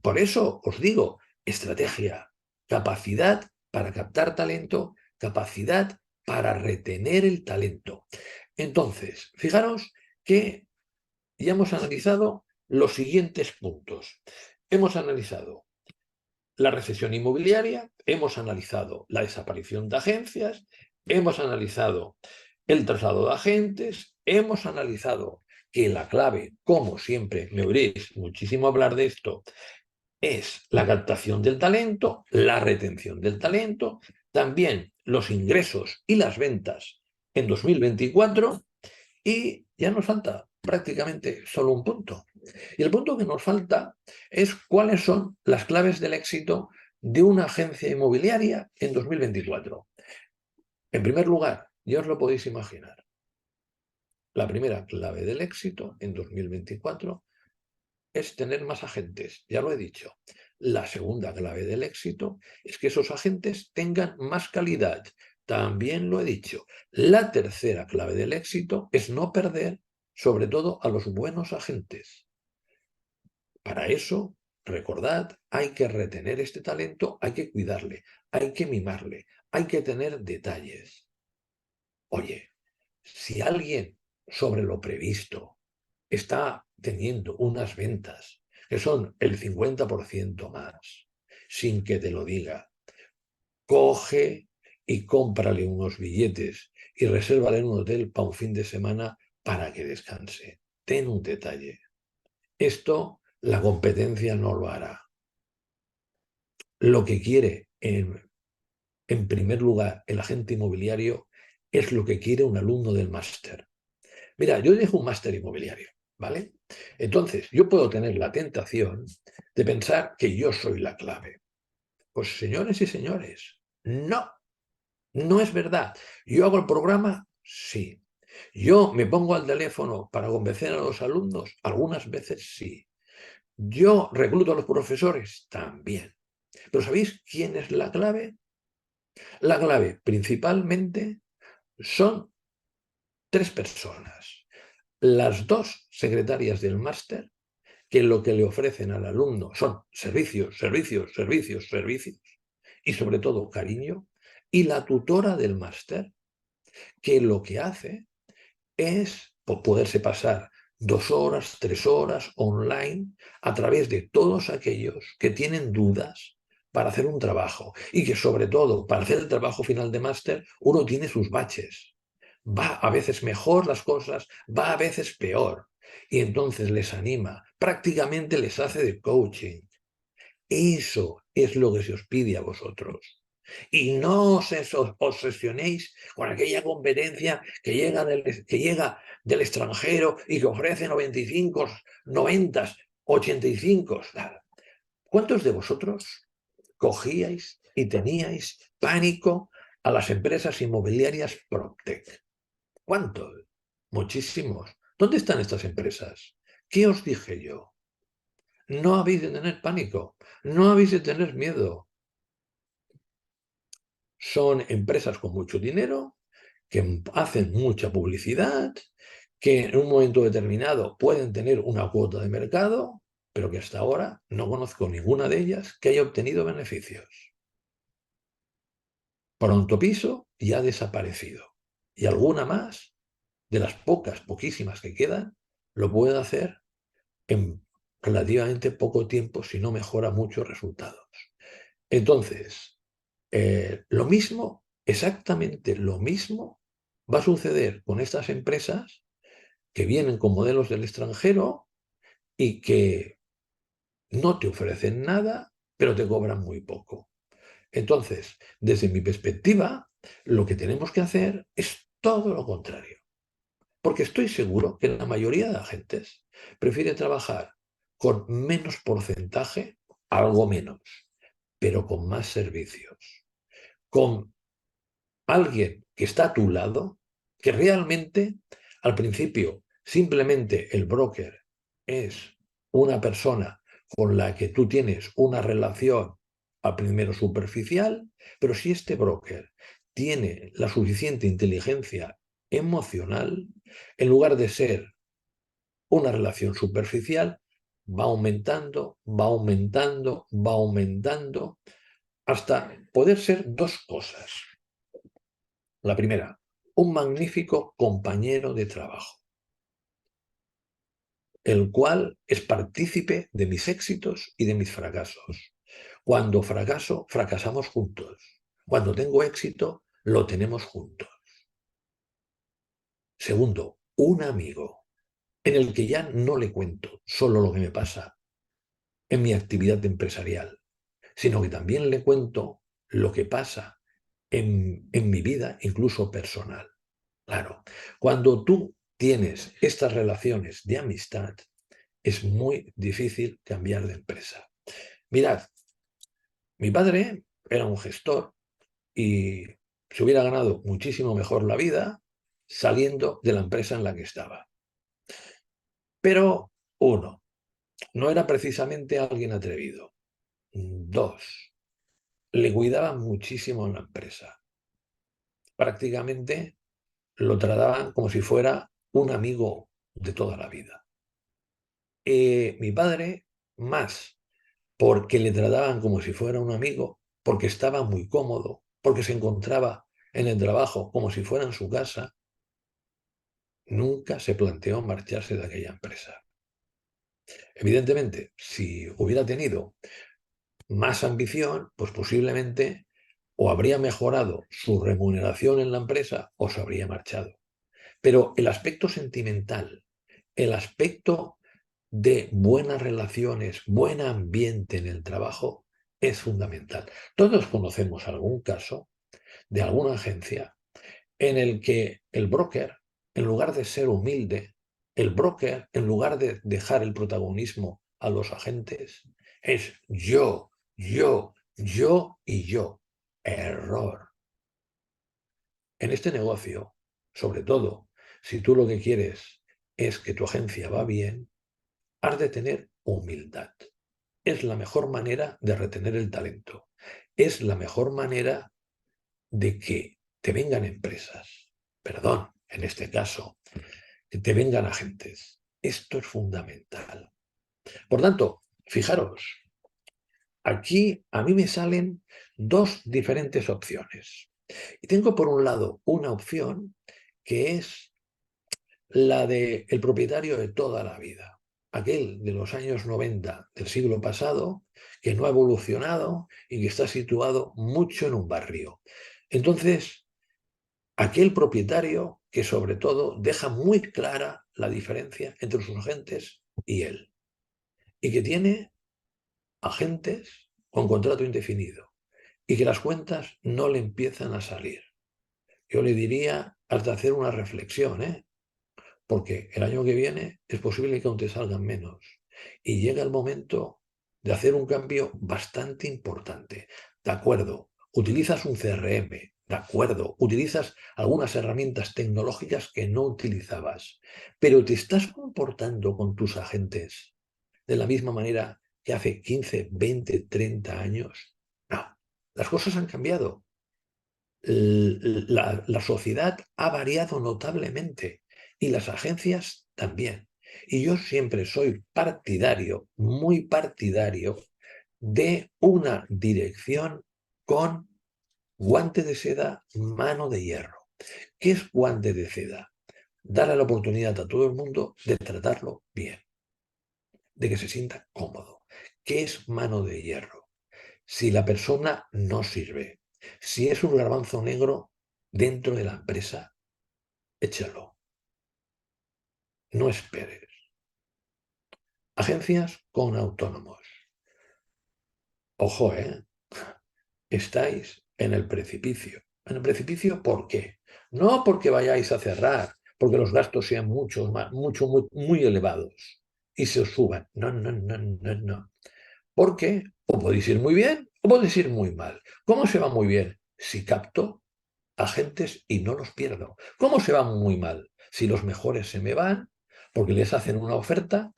por eso os digo, estrategia, capacidad para captar talento, capacidad para retener el talento. Entonces, fijaros que ya hemos analizado los siguientes puntos. Hemos analizado la recesión inmobiliaria, hemos analizado la desaparición de agencias, hemos analizado el traslado de agentes, hemos analizado que la clave, como siempre me oiréis muchísimo hablar de esto, es la captación del talento, la retención del talento, también los ingresos y las ventas en 2024 y ya nos falta prácticamente solo un punto. Y el punto que nos falta es cuáles son las claves del éxito de una agencia inmobiliaria en 2024. En primer lugar, ya os lo podéis imaginar, la primera clave del éxito en 2024 es tener más agentes, ya lo he dicho. La segunda clave del éxito es que esos agentes tengan más calidad, también lo he dicho. La tercera clave del éxito es no perder, sobre todo, a los buenos agentes. Para eso, recordad, hay que retener este talento, hay que cuidarle, hay que mimarle, hay que tener detalles. Oye, si alguien sobre lo previsto está teniendo unas ventas que son el 50% más, sin que te lo diga, coge y cómprale unos billetes y resérvale en un hotel para un fin de semana para que descanse. Ten un detalle. Esto la competencia no lo hará. Lo que quiere en primer lugar el agente inmobiliario es lo que quiere un alumno del máster. Mira, yo dejo un máster inmobiliario, ¿vale? Entonces, yo puedo tener la tentación de pensar que yo soy la clave. Pues señores y señores, no, no es verdad. ¿Yo hago el programa? Sí. ¿Yo me pongo al teléfono para convencer a los alumnos? Algunas veces sí. ¿Yo recluto a los profesores? También. Pero ¿sabéis quién es la clave? La clave principalmente son tres personas. Las dos secretarias del máster, que lo que le ofrecen al alumno son servicios, servicios, servicios, servicios y sobre todo cariño, y la tutora del máster, que lo que hace es poderse pasar 2 horas, 3 horas online a través de todos aquellos que tienen dudas para hacer un trabajo y que sobre todo para hacer el trabajo final de máster uno tiene sus baches. Va a veces mejor las cosas, va a veces peor. Y entonces les anima, prácticamente les hace de coaching. Eso es lo que se os pide a vosotros. Y no os obsesionéis con aquella competencia que llega del extranjero y que ofrece 95, 90, 85. ¿Cuántos de vosotros cogíais y teníais pánico a las empresas inmobiliarias PropTech? ¿Cuántos? Muchísimos. ¿Dónde están estas empresas? ¿Qué os dije yo? No habéis de tener pánico, no habéis de tener miedo. Son empresas con mucho dinero, que hacen mucha publicidad, que en un momento determinado pueden tener una cuota de mercado, pero que hasta ahora no conozco ninguna de ellas que haya obtenido beneficios. Pronto Piso ya ha desaparecido. Y alguna más, de las poquísimas que quedan, lo puede hacer en relativamente poco tiempo si no mejora muchos resultados. Entonces, lo mismo, exactamente lo mismo, va a suceder con estas empresas que vienen con modelos del extranjero y que no te ofrecen nada, pero te cobran muy poco. Entonces, desde mi perspectiva, lo que tenemos que hacer es todo lo contrario. Porque estoy seguro que la mayoría de la gente prefiere trabajar con menos porcentaje, algo menos, pero con más servicios. Con alguien que está a tu lado, que realmente al principio simplemente el broker es una persona con la que tú tienes una relación a primero superficial, pero si este broker tiene la suficiente inteligencia emocional, en lugar de ser una relación superficial, va aumentando, va aumentando, va aumentando, hasta poder ser dos cosas. La primera, un magnífico compañero de trabajo, el cual es partícipe de mis éxitos y de mis fracasos. Cuando fracaso, fracasamos juntos. Cuando tengo éxito, lo tenemos juntos. Segundo, un amigo en el que ya no le cuento solo lo que me pasa en mi actividad empresarial, sino que también le cuento lo que pasa en mi vida, incluso personal. Claro, cuando tú tienes estas relaciones de amistad, es muy difícil cambiar de empresa. Mirad, mi padre era un gestor y se hubiera ganado muchísimo mejor la vida saliendo de la empresa en la que estaba. Pero, uno, no era precisamente alguien atrevido. Dos, le cuidaba muchísimo en la empresa. Prácticamente lo trataban como si fuera un amigo de toda la vida. Mi padre, más porque le trataban como si fuera un amigo, porque estaba muy cómodo, porque se encontraba en el trabajo como si fuera en su casa, nunca se planteó marcharse de aquella empresa. Evidentemente, si hubiera tenido más ambición, pues posiblemente o habría mejorado su remuneración en la empresa o se habría marchado. Pero el aspecto sentimental, el aspecto de buenas relaciones, buen ambiente en el trabajo, es fundamental. Todos conocemos algún caso de alguna agencia en el que el broker, en lugar de ser humilde, el broker, en lugar de dejar el protagonismo a los agentes, es yo y yo. Error. En este negocio, sobre todo, si tú lo que quieres es que tu agencia va bien, has de tener humildad. Es la mejor manera de retener el talento. Es la mejor manera de que te vengan empresas. Perdón, en este caso, que te vengan agentes. Esto es fundamental. Por tanto, fijaros, aquí a mí me salen dos diferentes opciones. Y tengo por un lado una opción que es la del propietario de toda la vida, aquel de los años 90 del siglo pasado, que no ha evolucionado y que está situado mucho en un barrio. Entonces, aquel propietario que sobre todo deja muy clara la diferencia entre sus agentes y él, y que tiene agentes con contrato indefinido y que las cuentas no le empiezan a salir. Yo le diría hasta hacer una reflexión, porque el año que viene es posible que aún te salgan menos. Y llega el momento de hacer un cambio bastante importante. De acuerdo, utilizas un CRM, de acuerdo, utilizas algunas herramientas tecnológicas que no utilizabas, pero te estás comportando con tus agentes de la misma manera que hace 15, 20, 30 años. No, las cosas han cambiado. La sociedad ha variado notablemente y las agencias también. Y yo siempre soy partidario, muy partidario, de una dirección con guante de seda, mano de hierro. ¿Qué es guante de seda? Darle la oportunidad a todo el mundo de tratarlo bien, de que se sienta cómodo. ¿Qué es mano de hierro? Si la persona no sirve, si es un garbanzo negro dentro de la empresa, échalo. No esperes. Agencias con autónomos. Ojo, estáis en el precipicio. ¿En el precipicio por qué? No porque vayáis a cerrar, porque los gastos sean muy elevados y se os suban. No, no, no, no, no. Porque o podéis ir muy bien o podéis ir muy mal. ¿Cómo se va muy bien? Si capto agentes y no los pierdo. ¿Cómo se va muy mal? Si los mejores se me van porque les hacen una oferta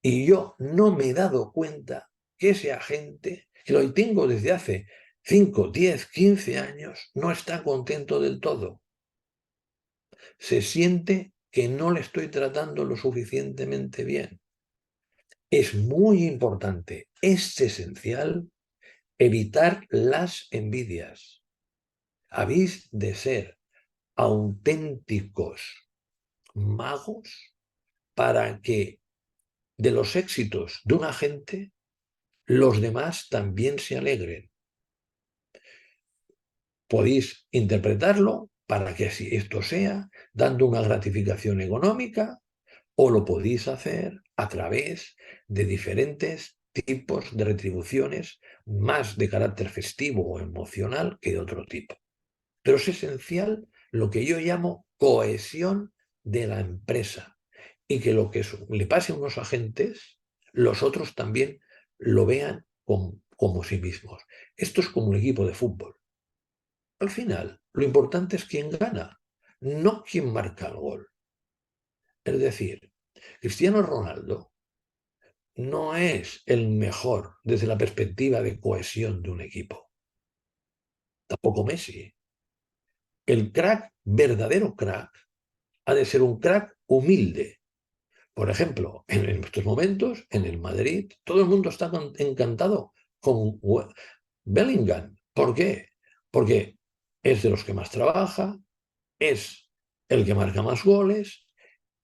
y yo no me he dado cuenta que ese agente, que lo tengo desde hace 5, 10, 15 años, no está contento del todo. Se siente que no le estoy tratando lo suficientemente bien. Es muy importante, es esencial evitar las envidias. Habéis de ser auténticos magos para que de los éxitos de un agente los demás también se alegren. Podéis interpretarlo para que así esto sea dando una gratificación económica o lo podéis hacer a través de diferentes tipos de retribuciones más de carácter festivo o emocional que de otro tipo. Pero es esencial lo que yo llamo cohesión de la empresa y que lo que le pase a unos agentes, los otros también lo vean como sí mismos. Esto es como un equipo de fútbol. Al final, lo importante es quién gana, no quién marca el gol. Es decir, Cristiano Ronaldo no es el mejor desde la perspectiva de cohesión de un equipo. Tampoco Messi. El crack, verdadero crack, ha de ser un crack humilde. Por ejemplo, en estos momentos, en el Madrid, todo el mundo está encantado con Bellingham. ¿Por qué? Porque es de los que más trabaja, es el que marca más goles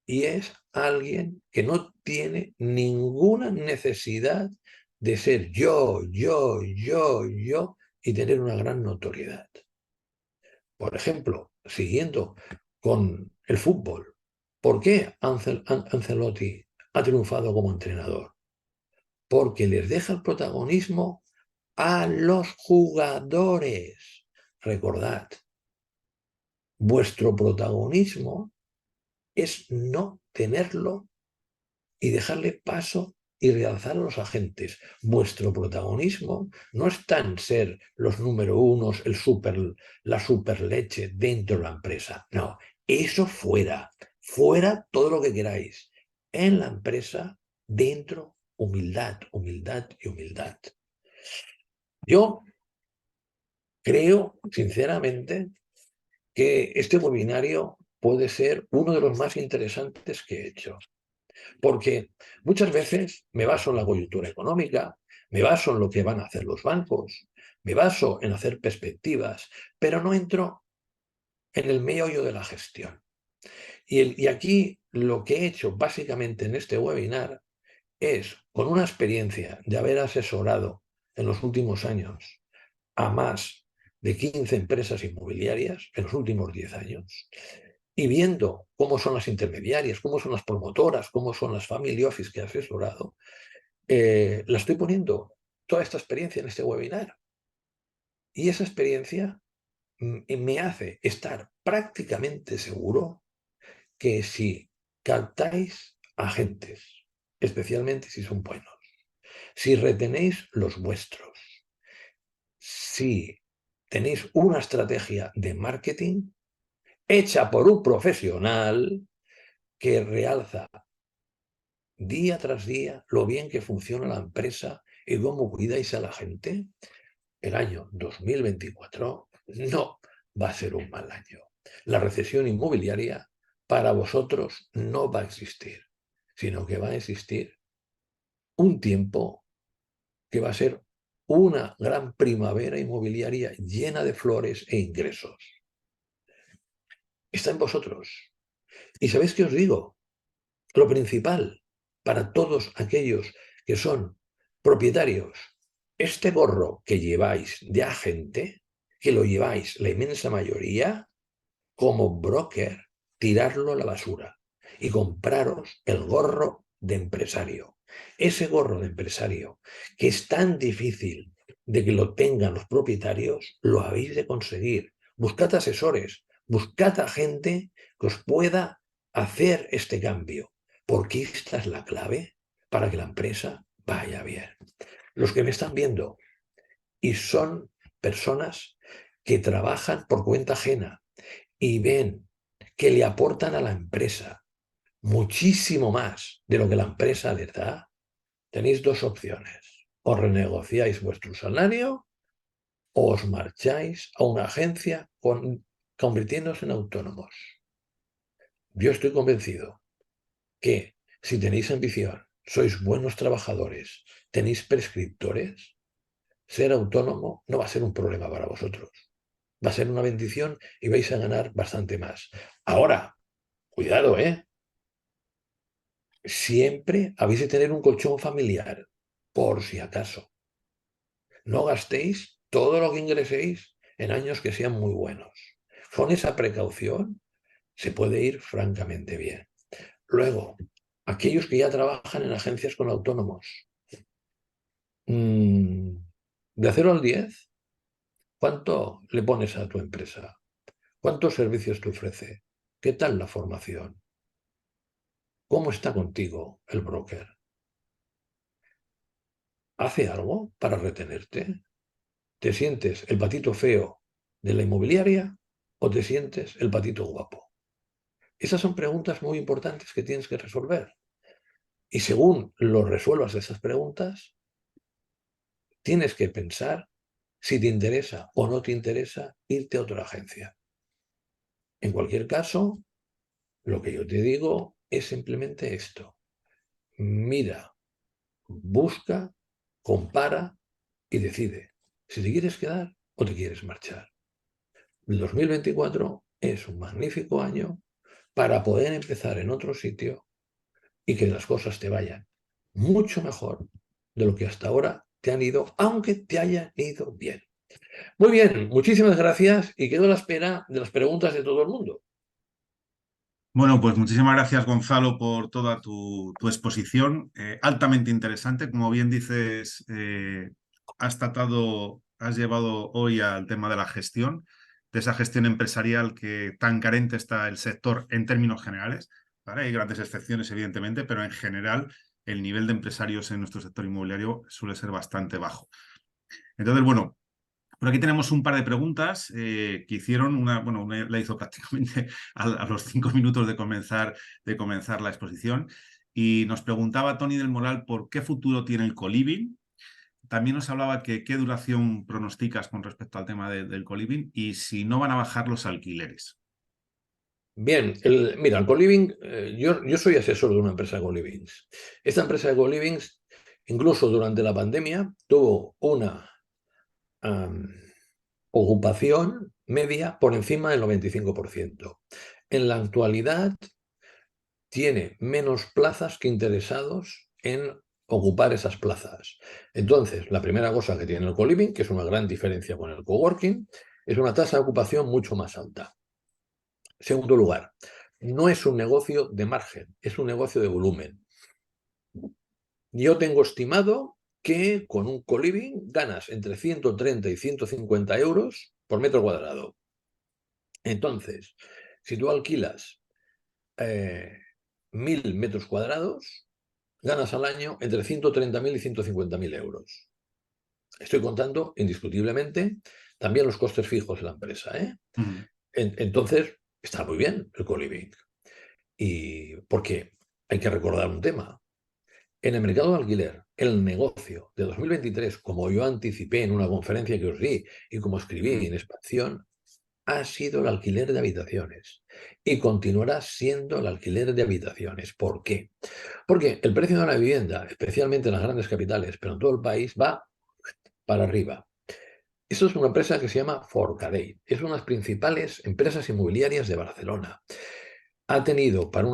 y es alguien que no tiene ninguna necesidad de ser yo y tener una gran notoriedad. Por ejemplo, siguiendo con el fútbol. ¿Por qué Ancelotti ha triunfado como entrenador? Porque les deja el protagonismo a los jugadores. Recordad, vuestro protagonismo es no tenerlo y dejarle paso y realzar a los agentes. Vuestro protagonismo no está en ser los número unos, la super leche dentro de la empresa. No, eso fuera. Fuera todo lo que queráis. En la empresa, dentro, humildad, humildad y humildad. Yo creo, sinceramente, que este webinario puede ser uno de los más interesantes que he hecho. Porque muchas veces me baso en la coyuntura económica, me baso en lo que van a hacer los bancos, me baso en hacer perspectivas, pero no entro en el meollo de la gestión. Y aquí lo que he hecho básicamente en este webinar es, con una experiencia de haber asesorado en los últimos años a más de 15 empresas inmobiliarias en los últimos 10 años, y viendo cómo son las intermediarias, cómo son las promotoras, cómo son las family office que he asesorado, la estoy poniendo toda esta experiencia en este webinar. Y esa experiencia me hace estar prácticamente seguro que si captáis agentes, especialmente si son buenos, si retenéis los vuestros, si tenéis una estrategia de marketing hecha por un profesional que realza día tras día lo bien que funciona la empresa y cómo cuidáis a la gente, el año 2024 no va a ser un mal año. La recesión inmobiliaria para vosotros no va a existir, sino que va a existir un tiempo que va a ser una gran primavera inmobiliaria llena de flores e ingresos. Está en vosotros. ¿Y sabéis qué os digo? Lo principal para todos aquellos que son propietarios, este gorro que lleváis de agente, que lo lleváis la inmensa mayoría, como broker, tirarlo a la basura y compraros el gorro de empresario. Ese gorro de empresario, que es tan difícil de que lo tengan los propietarios, lo habéis de conseguir. Buscad asesores, buscad a gente que os pueda hacer este cambio, porque esta es la clave para que la empresa vaya bien. Los que me están viendo y son personas que trabajan por cuenta ajena y ven que le aportan a la empresa muchísimo más de lo que la empresa les da, tenéis dos opciones. O renegociáis vuestro salario o os marcháis a una agencia convirtiéndose en autónomos. Yo estoy convencido que si tenéis ambición, sois buenos trabajadores, tenéis prescriptores, ser autónomo no va a ser un problema para vosotros. Va a ser una bendición y vais a ganar bastante más. Ahora, cuidado, ¿eh? Siempre habéis de tener un colchón familiar, por si acaso. No gastéis todo lo que ingreséis en años que sean muy buenos. Con esa precaución se puede ir francamente bien. Luego, aquellos que ya trabajan en agencias con autónomos, de 0 al 10, ¿cuánto le pones a tu empresa? ¿Cuántos servicios te ofrece? ¿Qué tal la formación? ¿Cómo está contigo el broker? ¿Hace algo para retenerte? ¿Te sientes el patito feo de la inmobiliaria o te sientes el patito guapo? Esas son preguntas muy importantes que tienes que resolver. Y según lo resuelvas esas preguntas, tienes que pensar si te interesa o no te interesa irte a otra agencia. En cualquier caso, lo que yo te digo es simplemente esto. Mira, busca, compara y decide si te quieres quedar o te quieres marchar. El 2024 es un magnífico año para poder empezar en otro sitio y que las cosas te vayan mucho mejor de lo que hasta ahora te han ido, aunque te hayan ido bien. Muy bien, muchísimas gracias y quedo a la espera de las preguntas de todo el mundo. Bueno, pues muchísimas gracias, Gonzalo, por toda tu exposición. Altamente interesante. Como bien dices, has llevado hoy al tema de la gestión, de esa gestión empresarial que tan carente está el sector en términos generales. ¿Vale? Hay grandes excepciones, evidentemente, pero en general el nivel de empresarios en nuestro sector inmobiliario suele ser bastante bajo. Entonces, bueno, por aquí tenemos un par de preguntas que hicieron, una la hizo prácticamente a los 5 minutos de comenzar la exposición, y nos preguntaba Tony del Moral por qué futuro tiene el coliving. También nos hablaba que qué duración pronosticas con respecto al tema del coliving y si no van a bajar los alquileres. Bien, mira, el co-living, yo soy asesor de una empresa de co-livings. Esta empresa de co-livings, incluso durante la pandemia, tuvo una am, ocupación media por encima del 95%. En la actualidad tiene menos plazas que interesados en ocupar esas plazas. Entonces, la primera cosa que tiene el co-living, que es una gran diferencia con el coworking, es una tasa de ocupación mucho más alta. Segundo lugar, no es un negocio de margen, es un negocio de volumen. Yo tengo estimado que con un co-living ganas entre 130 y 150 euros por metro cuadrado. Entonces, si tú alquilas 1.000 metros cuadrados, ganas al año entre 130.000 y 150.000 euros. Estoy contando indiscutiblemente también los costes fijos de la empresa, ¿eh? Mm. Entonces, está muy bien el co-living. Y porque hay que recordar un tema. En el mercado de alquiler, el negocio de 2023, como yo anticipé en una conferencia que os di y como escribí en Mm. Expansión, ha sido el alquiler de habitaciones y continuará siendo el alquiler de habitaciones. ¿Por qué? Porque el precio de la vivienda, especialmente en las grandes capitales, pero en todo el país, va para arriba. Esto es una empresa que se llama Forcadell. Es una de las principales empresas inmobiliarias de Barcelona. Ha tenido para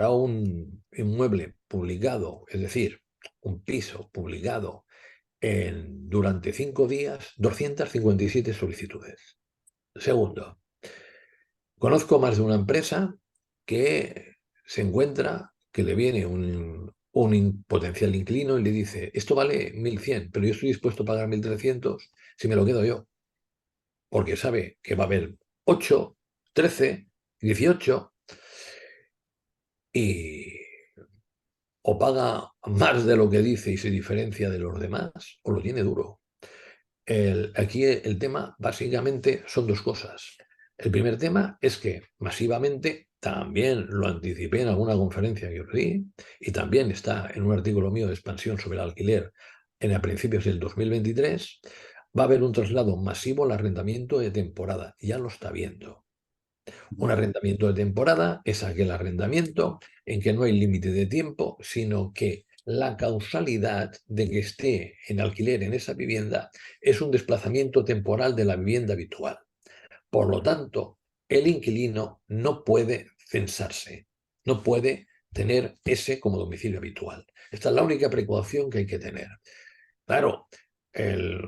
un inmueble publicado, es decir, un piso publicado durante 5 días, 257 solicitudes. Segundo, conozco más de una empresa que se encuentra que le viene un potencial inquilino y le dice, esto vale 1.100, pero yo estoy dispuesto a pagar 1.300 si me lo quedo yo, porque sabe que va a haber 8, 13, 18 y o paga más de lo que dice y se diferencia de los demás, o lo tiene duro. Aquí el tema básicamente son dos cosas. El primer tema es que masivamente, también lo anticipé en alguna conferencia que os di, y también está en un artículo mío de expansión sobre el alquiler a principios del 2023, va a haber un traslado masivo al arrendamiento de temporada. Ya lo está viendo. Un arrendamiento de temporada es aquel arrendamiento en que no hay límite de tiempo, sino que la causalidad de que esté en alquiler en esa vivienda es un desplazamiento temporal de la vivienda habitual. Por lo tanto, el inquilino no puede censarse, no puede tener ese como domicilio habitual. Esta es la única precaución que hay que tener. Claro, el,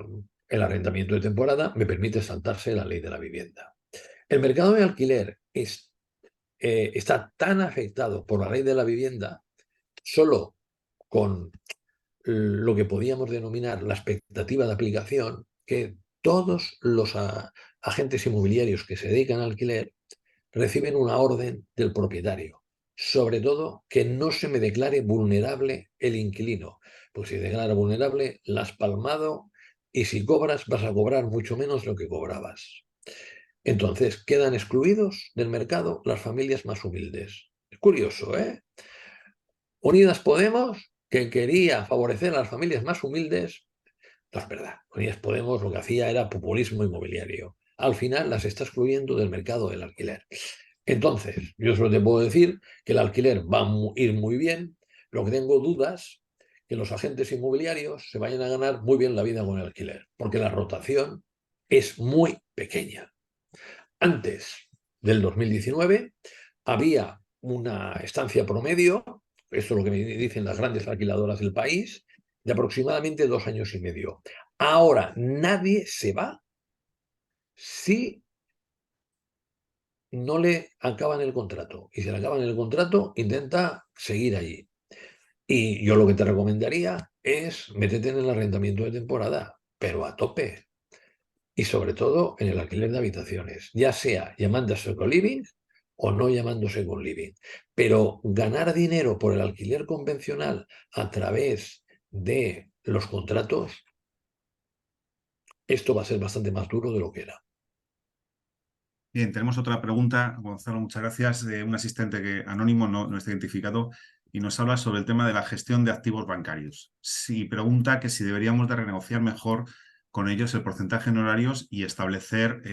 el arrendamiento de temporada me permite saltarse la ley de la vivienda. El mercado de alquiler está tan afectado por la ley de la vivienda, solo con lo que podíamos denominar la expectativa de aplicación, que todos los agentes inmobiliarios que se dedican al alquiler reciben una orden del propietario. Sobre todo, que no se me declare vulnerable el inquilino. Pues si declara vulnerable, la has palmado y si cobras, vas a cobrar mucho menos de lo que cobrabas. Entonces, quedan excluidos del mercado las familias más humildes. Es curioso, ¿eh? Unidas Podemos, que quería favorecer a las familias más humildes, no es verdad. Unidas Podemos lo que hacía era populismo inmobiliario. Al final las está excluyendo del mercado del alquiler. Entonces, yo solo te puedo decir que el alquiler va a ir muy bien. Lo que tengo dudas que los agentes inmobiliarios se vayan a ganar muy bien la vida con el alquiler, porque la rotación es muy pequeña. Antes del 2019 había una estancia promedio, esto es lo que me dicen las grandes alquiladoras del país, de aproximadamente 2 años y medio. Ahora nadie se va si no le acaban el contrato. Y si le acaban el contrato, intenta seguir allí. Y yo lo que te recomendaría es métete en el arrendamiento de temporada, pero a tope. Y sobre todo en el alquiler de habitaciones, ya sea llamándose co-living o no llamándose co-living. Pero ganar dinero por el alquiler convencional a través de los contratos, esto va a ser bastante más duro de lo que era. Bien, tenemos otra pregunta, Gonzalo, muchas gracias, de un asistente que anónimo no está identificado y nos habla sobre el tema de la gestión de activos bancarios. Sí, pregunta que si deberíamos de renegociar mejor con ellos el porcentaje en horarios y establecer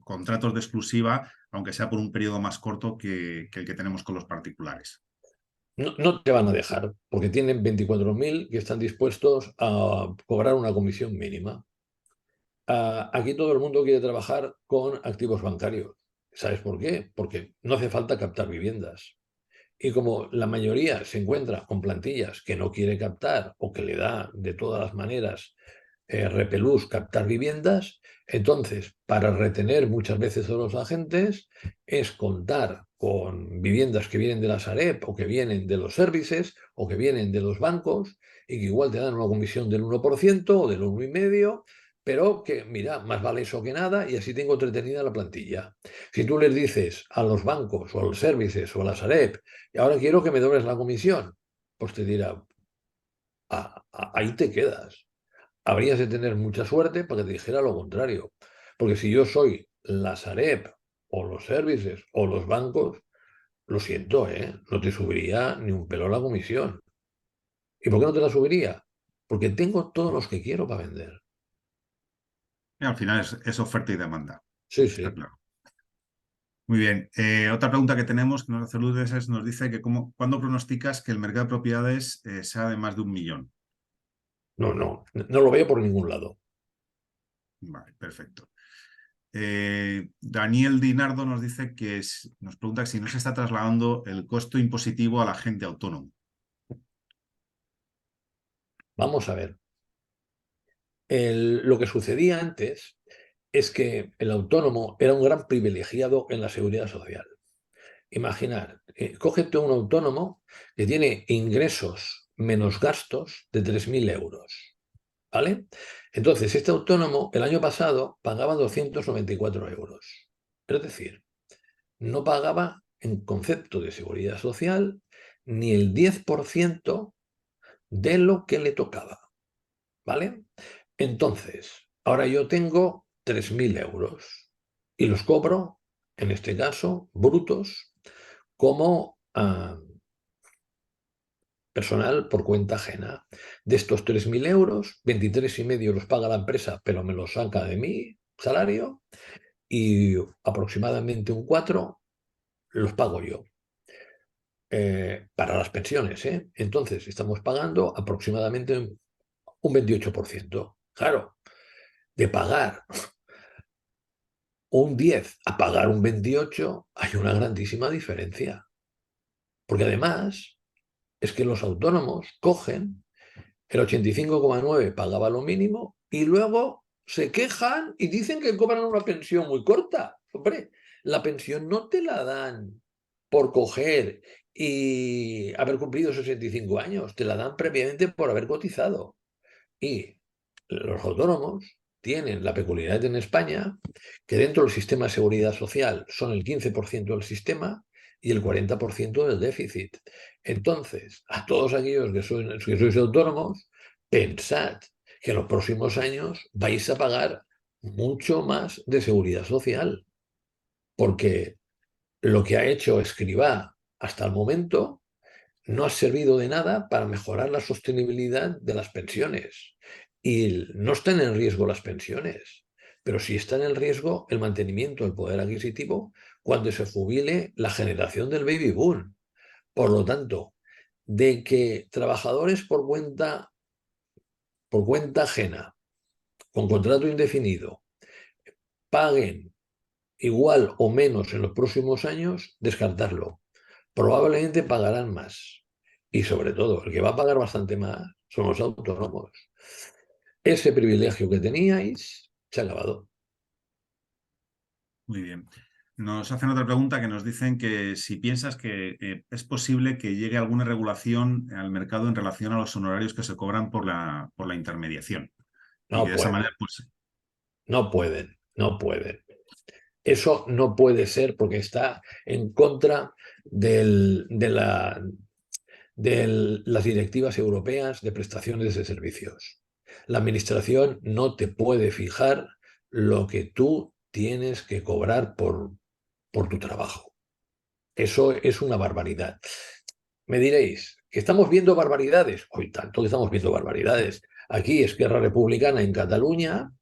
contratos de exclusiva, aunque sea por un periodo más corto que el que tenemos con los particulares. No, no te van a dejar, porque tienen 24.000 que están dispuestos a cobrar una comisión mínima. Aquí todo el mundo quiere trabajar con activos bancarios. ¿Sabes por qué? Porque no hace falta captar viviendas. Y como la mayoría se encuentra con plantillas que no quiere captar o que le da de todas las maneras repelús captar viviendas, entonces para retener muchas veces a los agentes es contar con viviendas que vienen de la Sareb o que vienen de los services o que vienen de los bancos y que igual te dan una comisión del 1% o del 1,5%, pero que, mira, más vale eso que nada y así tengo entretenida la plantilla. Si tú les dices a los bancos o a los services o a la Sareb, y ahora quiero que me dobles la comisión, pues te dirá, ahí te quedas. Habrías de tener mucha suerte para que te dijera lo contrario. Porque si yo soy la Sareb o los services o los bancos, lo siento, ¿eh? No te subiría ni un pelo la comisión. ¿Y por qué no te la subiría? Porque tengo todos los que quiero para vender. Y al final es oferta y demanda, Sí, está sí. claro. Muy bien. Otra pregunta que tenemos que nos hace Lourdes nos dice que ¿cuándo pronosticas que el mercado de propiedades sea de más de 1 millón? No, no, no lo veo por ningún lado. Vale, perfecto. Daniel Dinardo nos dice nos pregunta si no se está trasladando el costo impositivo al agente autónomo. Vamos a ver. Lo que sucedía antes es que el autónomo era un gran privilegiado en la seguridad social. Imaginar, cógete un autónomo que tiene ingresos menos gastos de 3.000 euros, ¿vale? Entonces, este autónomo el año pasado pagaba 294 euros. Es decir, no pagaba en concepto de seguridad social ni el 10% de lo que le tocaba, ¿vale? Entonces, ahora yo tengo 3.000 euros y los cobro, en este caso, brutos, como personal por cuenta ajena. De estos 3.000 euros, 23,5 los paga la empresa, pero me los saca de mi salario y aproximadamente un 4 los pago yo. Para las pensiones, ¿eh? Entonces, estamos pagando aproximadamente un 28%. Claro, de pagar un 10 a pagar un 28 hay una grandísima diferencia. Porque además es que los autónomos cogen el 85,9 pagaba lo mínimo y luego se quejan y dicen que cobran una pensión muy corta. Hombre, la pensión no te la dan por coger y haber cumplido 65 años, te la dan previamente por haber cotizado. Y los autónomos tienen la peculiaridad en España que dentro del sistema de seguridad social son el 15% del sistema y el 40% del déficit. Entonces, a todos aquellos que sois autónomos, pensad que en los próximos años vais a pagar mucho más de seguridad social, porque lo que ha hecho Escribá hasta el momento no ha servido de nada para mejorar la sostenibilidad de las pensiones. Y no están en riesgo las pensiones, pero sí está en el riesgo el mantenimiento del poder adquisitivo cuando se jubile la generación del baby boom. Por lo tanto, de que trabajadores por cuenta ajena, con contrato indefinido, paguen igual o menos en los próximos años, descartarlo. Probablemente pagarán más. Y sobre todo, el que va a pagar bastante más son los autónomos. Ese privilegio que teníais se ha acabado. Muy bien. nos hacen otra pregunta que nos dicen que si piensas que es posible que llegue alguna regulación al mercado en relación a los honorarios que se cobran por la intermediación y No que de esa pueden, manera, pues, no pueden, no pueden. Eso no puede ser porque está en contra de las directivas europeas de prestaciones de servicios. La administración no te puede fijar lo que tú tienes que cobrar por tu trabajo. Eso es una barbaridad. Me diréis, ¿que estamos viendo barbaridades? Hoy tanto que estamos viendo barbaridades. Aquí Esquerra Republicana en Cataluña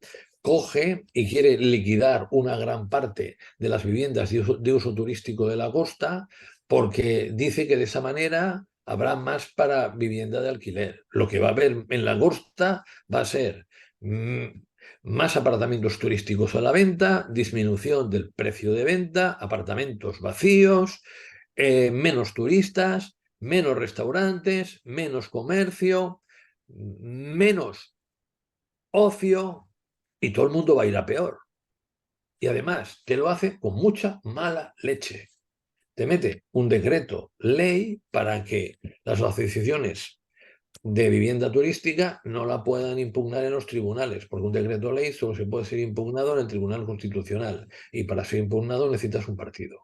coge y quiere liquidar una gran parte de las viviendas de uso turístico de la costa porque dice que de esa manera habrá más para vivienda de alquiler. Lo que va a haber en la costa va a ser más apartamentos turísticos a la venta, disminución del precio de venta, apartamentos vacíos, menos turistas, menos restaurantes, menos comercio, menos ocio y todo el mundo va a ir a peor. Y además te lo hace con mucha mala leche. Te mete un decreto ley para que las asociaciones de vivienda turística no la puedan impugnar en los tribunales, porque un decreto ley solo se puede ser impugnado en el Tribunal Constitucional y para ser impugnado necesitas un partido.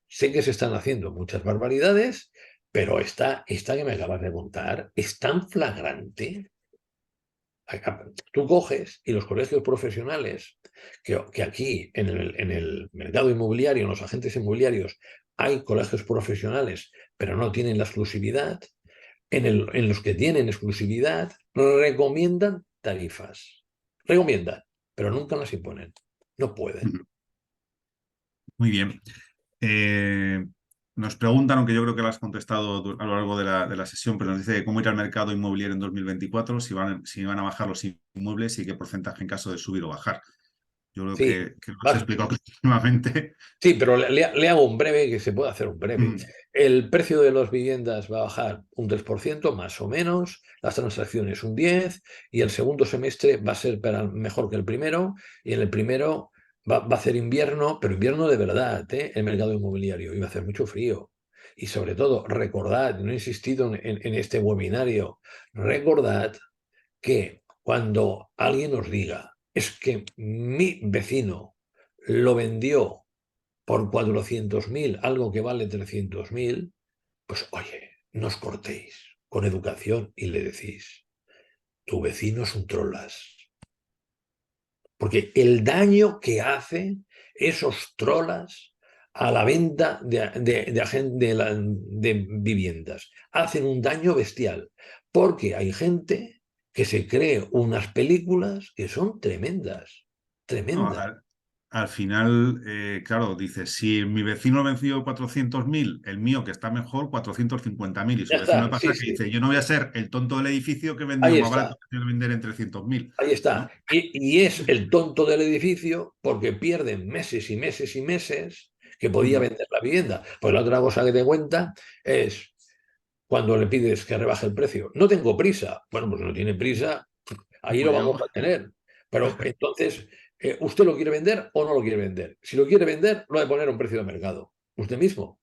Sé que se están haciendo muchas barbaridades, pero esta que me acabas de contar es tan flagrante. Tú coges y los colegios profesionales, que aquí en el mercado inmobiliario, en los agentes inmobiliarios, hay colegios profesionales, pero no tienen la exclusividad, en los que tienen exclusividad, recomiendan tarifas. Recomiendan, pero nunca las imponen. No pueden. muy bien. Eh, Nos preguntan, aunque yo creo que lo has contestado a lo largo de la sesión, pero nos dice cómo irá el mercado inmobiliario en 2024, si van a bajar los inmuebles y qué porcentaje en caso de subir o bajar. Yo creo Sí, que lo has explicado clarísimamente. sí, pero le hago un breve, que se puede hacer un breve. El precio de las viviendas va a bajar un 3% más o menos, las transacciones un 10%, y el segundo semestre va a ser mejor que el primero, y en el primero va a hacer invierno, pero invierno de verdad, ¿eh? El mercado inmobiliario, y va a hacer mucho frío. Y sobre todo, recordad, no he insistido en este webinario, recordad que cuando alguien os diga, es que mi vecino lo vendió por 400.000, algo que vale 300.000, pues oye, no os cortéis con educación y le decís, tu vecino es un trolas. Porque el daño que hacen esos trolas a la venta de viviendas, hacen un daño bestial. Porque hay gente que se cree unas películas que son tremendas, No, tremendas. al final, claro, dice, si mi vecino lo venció 400.000, el mío que está mejor, 450.000, y su Ya vecino le está, sí, pasa que sí, dice, yo no voy a ser el tonto del edificio que vendió ahí más barato está. que vender en 300.000, Ahí está. ¿no? Y es el tonto del edificio porque pierden meses y meses y meses que podía vender la vivienda. Pues la otra cosa que te cuenta es cuando le pides que rebaje el precio. No tengo prisa. Bueno, pues no tiene prisa, ahí lo Pues yo, vamos a tener. Pero entonces, ¿usted lo quiere vender o no lo quiere vender? Si lo quiere vender, lo ha de poner a un precio de mercado. Usted mismo.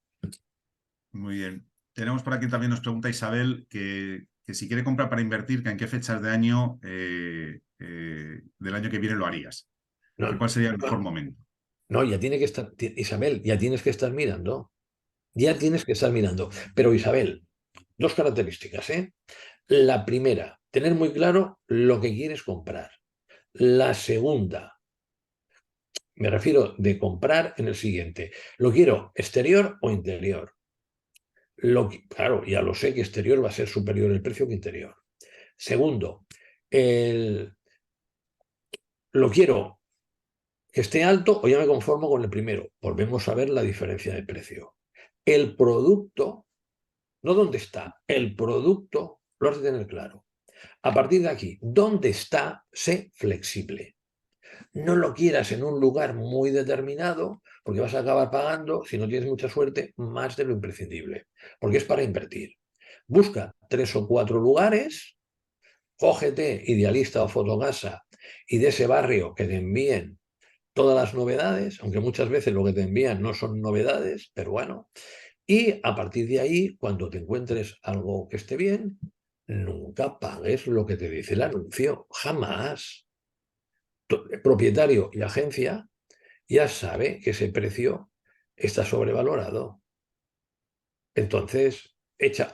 muy bien. Tenemos por aquí también, nos pregunta Isabel, que si quiere comprar para invertir, que en qué fechas de año del año que viene lo harías, que No, cuál sería el mejor momento. no, ya tiene que estar, Isabel, ya tienes que estar mirando. Ya tienes que estar mirando. Pero Isabel, dos características, ¿eh? La primera, tener muy claro lo que quieres comprar. La segunda, me refiero de comprar en el siguiente. ¿Lo quiero exterior o interior? Claro, ya lo sé que exterior va a ser superior el precio que interior. Segundo, el- ¿lo quiero que esté alto o ya me conformo con el primero? Volvemos a ver la diferencia de precio. El producto, no dónde está, el producto lo has de tener claro. A partir de aquí, ¿dónde está? Sé flexible. No lo quieras en un lugar muy determinado, porque vas a acabar pagando, si no tienes mucha suerte, más de lo imprescindible, porque es para invertir. Busca 3 o 4 lugares, cógete Idealista o Fotocasa y de ese barrio que te envíen todas las novedades, aunque muchas veces lo que te envían no son novedades, pero bueno. Y a partir de ahí, cuando te encuentres algo que esté bien, nunca pagues lo que te dice el anuncio, jamás. El propietario y agencia ya sabe que ese precio está sobrevalorado. Entonces,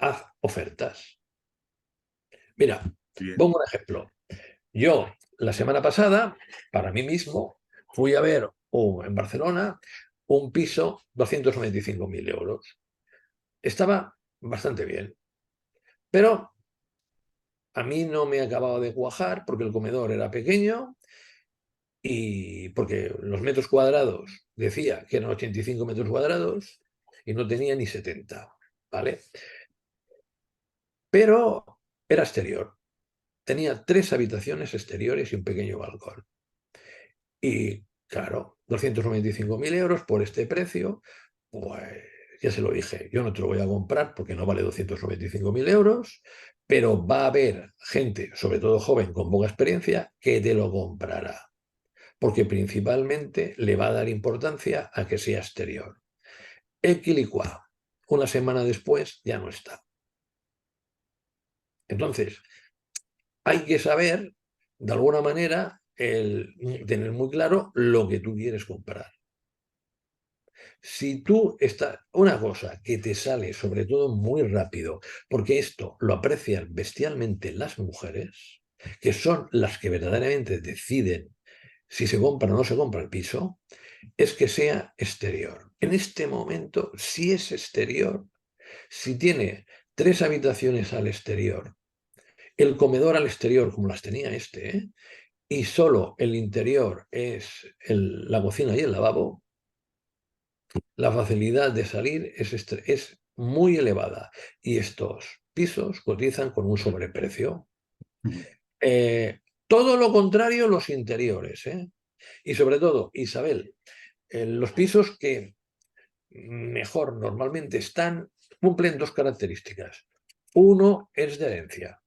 haz ofertas. Mira, Bien. pongo un ejemplo. Yo, la semana pasada, para mí mismo, fui a ver en Barcelona un piso 295.000 euros. Estaba bastante bien, pero a mí no me acababa de cuajar porque el comedor era pequeño y porque los metros cuadrados decía que eran 85 metros cuadrados y no tenía ni 70, ¿vale? Pero era exterior. Tenía 3 habitaciones exteriores y un pequeño balcón. Y claro, 295.000 euros por este precio, pues ya se lo dije, yo no te lo voy a comprar porque no vale 295.000 euros, pero va a haber gente, sobre todo joven con poca experiencia, que te lo comprará, porque principalmente le va a dar importancia a que sea exterior. Equilicua, una semana después ya no está. Entonces, hay que saber, de alguna manera, tener muy claro lo que tú quieres comprar. Si tú estás, una cosa que te sale sobre todo muy rápido, porque esto lo aprecian bestialmente las mujeres, que son las que verdaderamente deciden si se compra o no se compra el piso, es que sea exterior. En este momento, si es exterior, si tiene 3 habitaciones al exterior, el comedor al exterior, como las tenía este, ¿eh? Y solo el interior es la cocina y el lavabo, la facilidad de salir es muy elevada y estos pisos cotizan con un sobreprecio. Ujú. Todo lo contrario los interiores, ¿eh? Y sobre todo, Isabel, los pisos que mejor normalmente están cumplen 2 características. Uno es de herencia.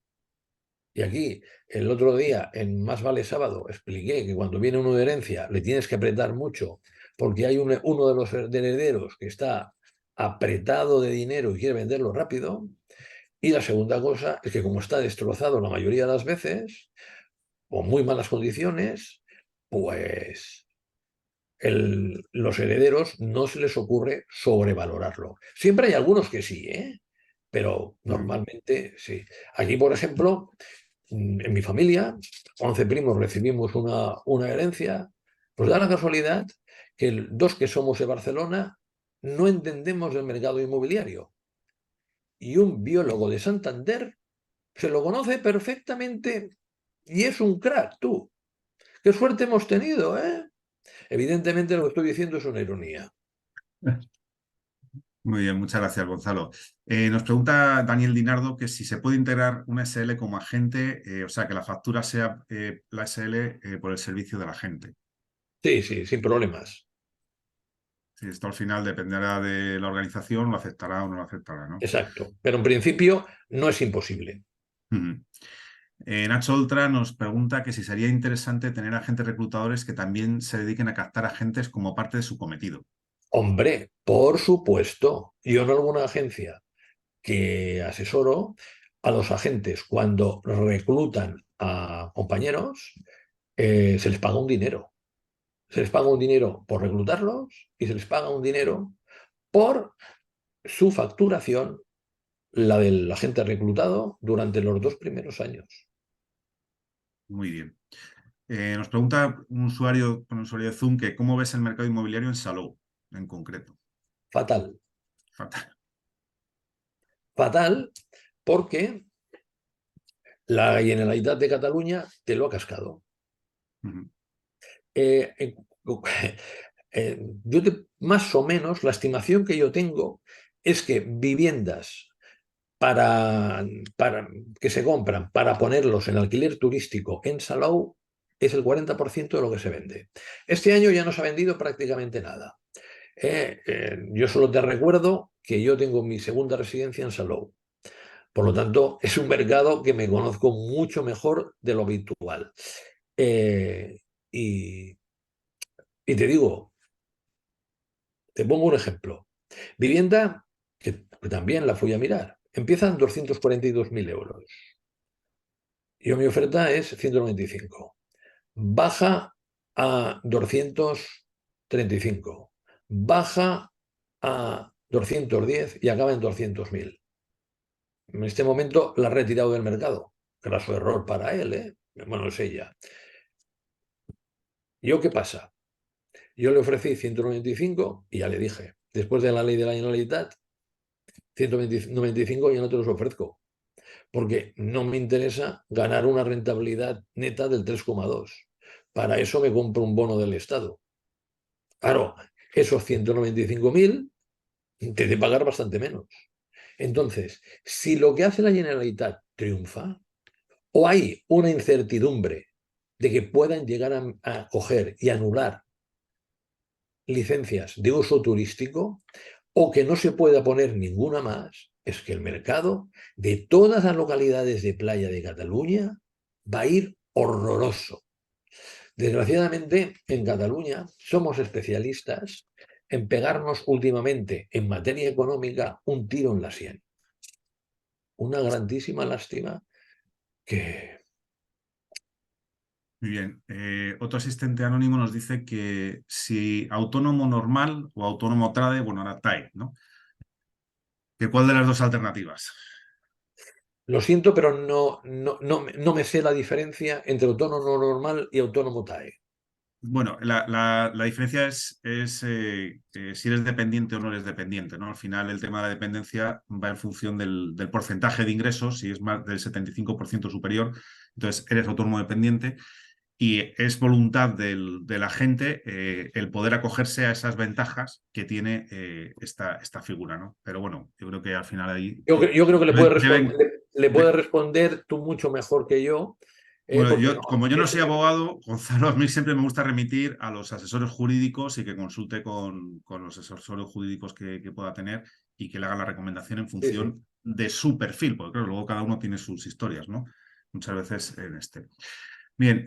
Y aquí, el otro día, en Más vale sábado, expliqué que cuando viene uno de herencia le tienes que apretar mucho porque hay uno de los herederos que está apretado de dinero y quiere venderlo rápido. Y la segunda cosa es que como está destrozado la mayoría de las veces, o en muy malas condiciones, pues los herederos no se les ocurre sobrevalorarlo. Siempre hay algunos que sí, ¿eh? Pero Ujú. normalmente sí. Aquí, por ejemplo, en mi familia, 11 primos recibimos una herencia, pues da la casualidad que dos que somos de Barcelona no entendemos el mercado inmobiliario. Y un biólogo de Santander se lo conoce perfectamente y es un crack, tú. Qué suerte hemos tenido, ¿eh? Evidentemente lo que estoy diciendo es una ironía. Muy bien, muchas gracias, Gonzalo. Nos pregunta Daniel Dinardo que si se puede integrar una SL como agente, o sea, que la factura sea la SL por el servicio del agente. Sí, sí, sin problemas. Si esto al final dependerá de la organización, lo aceptará o no lo aceptará, ¿no? Exacto. Pero en principio no es imposible. Ujú. Nacho Oltra nos pregunta que si sería interesante tener agentes reclutadores que también se dediquen a captar agentes como parte de su cometido. Hombre, por supuesto. Yo en alguna agencia que asesoro a los agentes cuando reclutan a compañeros, se les paga un dinero. Se les paga un dinero por reclutarlos y se les paga un dinero por su facturación, la del agente reclutado, durante los 2 primeros años. Muy bien. Nos pregunta un usuario de Zoom que cómo ves el mercado inmobiliario en Salou, en concreto. Fatal. Fatal. Fatal porque la Generalitat de Cataluña te lo ha cascado. Ujú. Eh, eh, más o menos la estimación que yo tengo es que viviendas para, para, que se compran para ponerlos en alquiler turístico en Salou es el 40% de lo que se vende. Este año ya no se ha vendido prácticamente nada. Yo solo te recuerdo que yo tengo mi segunda residencia en Salou. Por lo tanto, es un mercado que me conozco mucho mejor de lo habitual. Eh, y Y te digo, te pongo un ejemplo. Vivienda, que también la fui a mirar, empieza en 242.000 euros. Yo mi oferta es 195. Baja a 235. Baja a 210 y acaba en 200.000. En este momento la ha retirado del mercado. Era su error para él, ¿eh? Bueno, es ella. ¿Yo qué pasa? Yo le ofrecí 195 y ya le dije, después de la ley de la Generalitat, 195 yo no te los ofrezco, porque no me interesa ganar una rentabilidad neta del 3,2. Para eso me compro un bono del Estado. Claro, esos 195.000 te de pagar bastante menos. Entonces, si lo que hace la Generalitat triunfa, o hay una incertidumbre de que puedan llegar a coger y anular licencias de uso turístico, o que no se pueda poner ninguna más, es que el mercado de todas las localidades de playa de Cataluña va a ir horroroso. Desgraciadamente, en Cataluña somos especialistas en pegarnos últimamente en materia económica un tiro en la sien. Una grandísima lástima que... Muy bien. Otro asistente anónimo nos dice que si autónomo normal o autónomo trade, bueno, ahora TAE, ¿no? ¿Que cuál de las dos alternativas? Lo siento, pero no me sé la diferencia entre autónomo normal y autónomo TAE. Bueno, la diferencia es si eres dependiente o no eres dependiente, ¿no? Al final el tema de la dependencia va en función del porcentaje de ingresos, si es más del 75% superior, entonces eres autónomo dependiente y es voluntad de la gente el poder acogerse a esas ventajas que tiene esta figura, ¿no? Pero bueno, yo creo que al final ahí Yo creo que deben, le puedes de- responder tú mucho mejor que yo, bueno, porque no, como yo no soy abogado, Gonzalo, a mí siempre me gusta remitir a los asesores jurídicos y que consulte con los asesores jurídicos que pueda tener y que le haga la recomendación en sí, sí. función de su perfil, porque claro, luego cada uno tiene sus historias, ¿no? Muchas veces en este. Bien,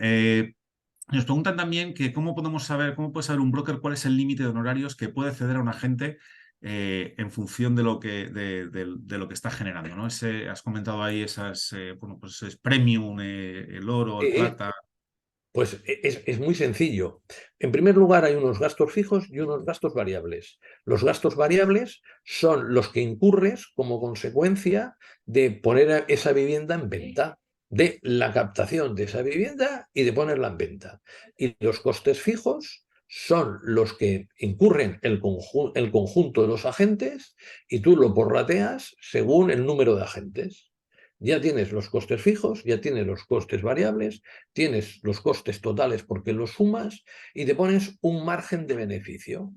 nos preguntan también que cómo podemos saber, cómo puede saber un broker cuál es el límite de honorarios que puede ceder a un agente en función de lo que está generando, ¿no? Has comentado ahí esas, bueno, pues es premium, el oro, el Eh, plata. Pues es muy sencillo. En primer lugar, hay unos gastos fijos y unos gastos variables. Los gastos variables son los que incurres como consecuencia de poner esa vivienda en venta, de la captación de esa vivienda y de ponerla en venta. Y los costes fijos son los que incurren el conjunto de los agentes y tú lo porrateas según el número de agentes. Ya tienes los costes fijos, ya tienes los costes variables, tienes los costes totales porque los sumas y te pones un margen de beneficio.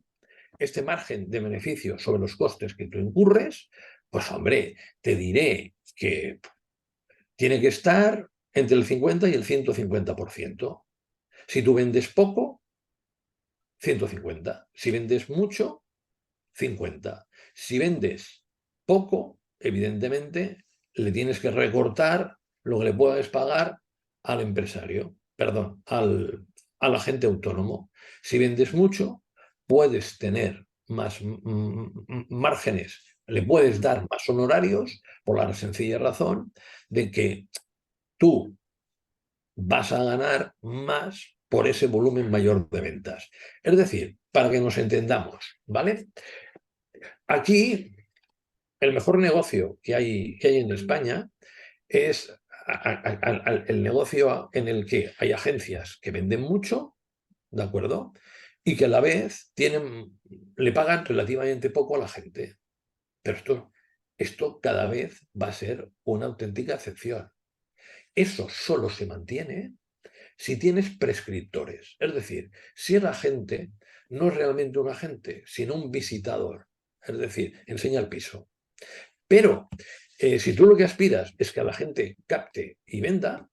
Este margen de beneficio sobre los costes que tú incurres, pues hombre, te diré que tiene que estar entre el 50 y el 150%. Si tú vendes poco, 150. Si vendes mucho, 50. Si vendes poco, evidentemente le tienes que recortar lo que le puedes pagar al empresario, perdón, al agente autónomo. Si vendes mucho, puedes tener más márgenes, le puedes dar más honorarios por la sencilla razón de que tú vas a ganar más por ese volumen mayor de ventas. Es decir, para que nos entendamos, ¿vale? Aquí el mejor negocio que hay en España es el negocio en el que hay agencias que venden mucho, ¿de acuerdo? Y que a la vez le pagan relativamente poco a la gente. Pero esto cada vez va a ser una auténtica excepción. Eso solo se mantiene si tienes prescriptores. Es decir, si el agente no es realmente un agente, sino un visitador. Es decir, enseña el piso. Pero si tú lo que aspiras es que a la gente capte y venda,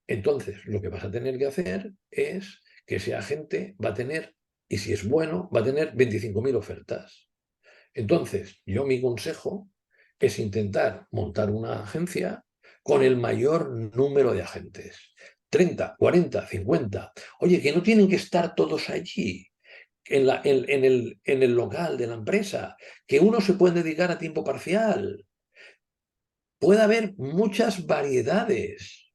entonces lo que vas a tener que hacer es que ese agente va a tener, y si es bueno, va a tener 25.000 ofertas. Entonces, yo mi consejo es intentar montar una agencia con el mayor número de agentes. 30, 40, 50. Oye, que no tienen que estar todos allí, en el local de la empresa, que uno se puede dedicar a tiempo parcial. Puede haber muchas variedades,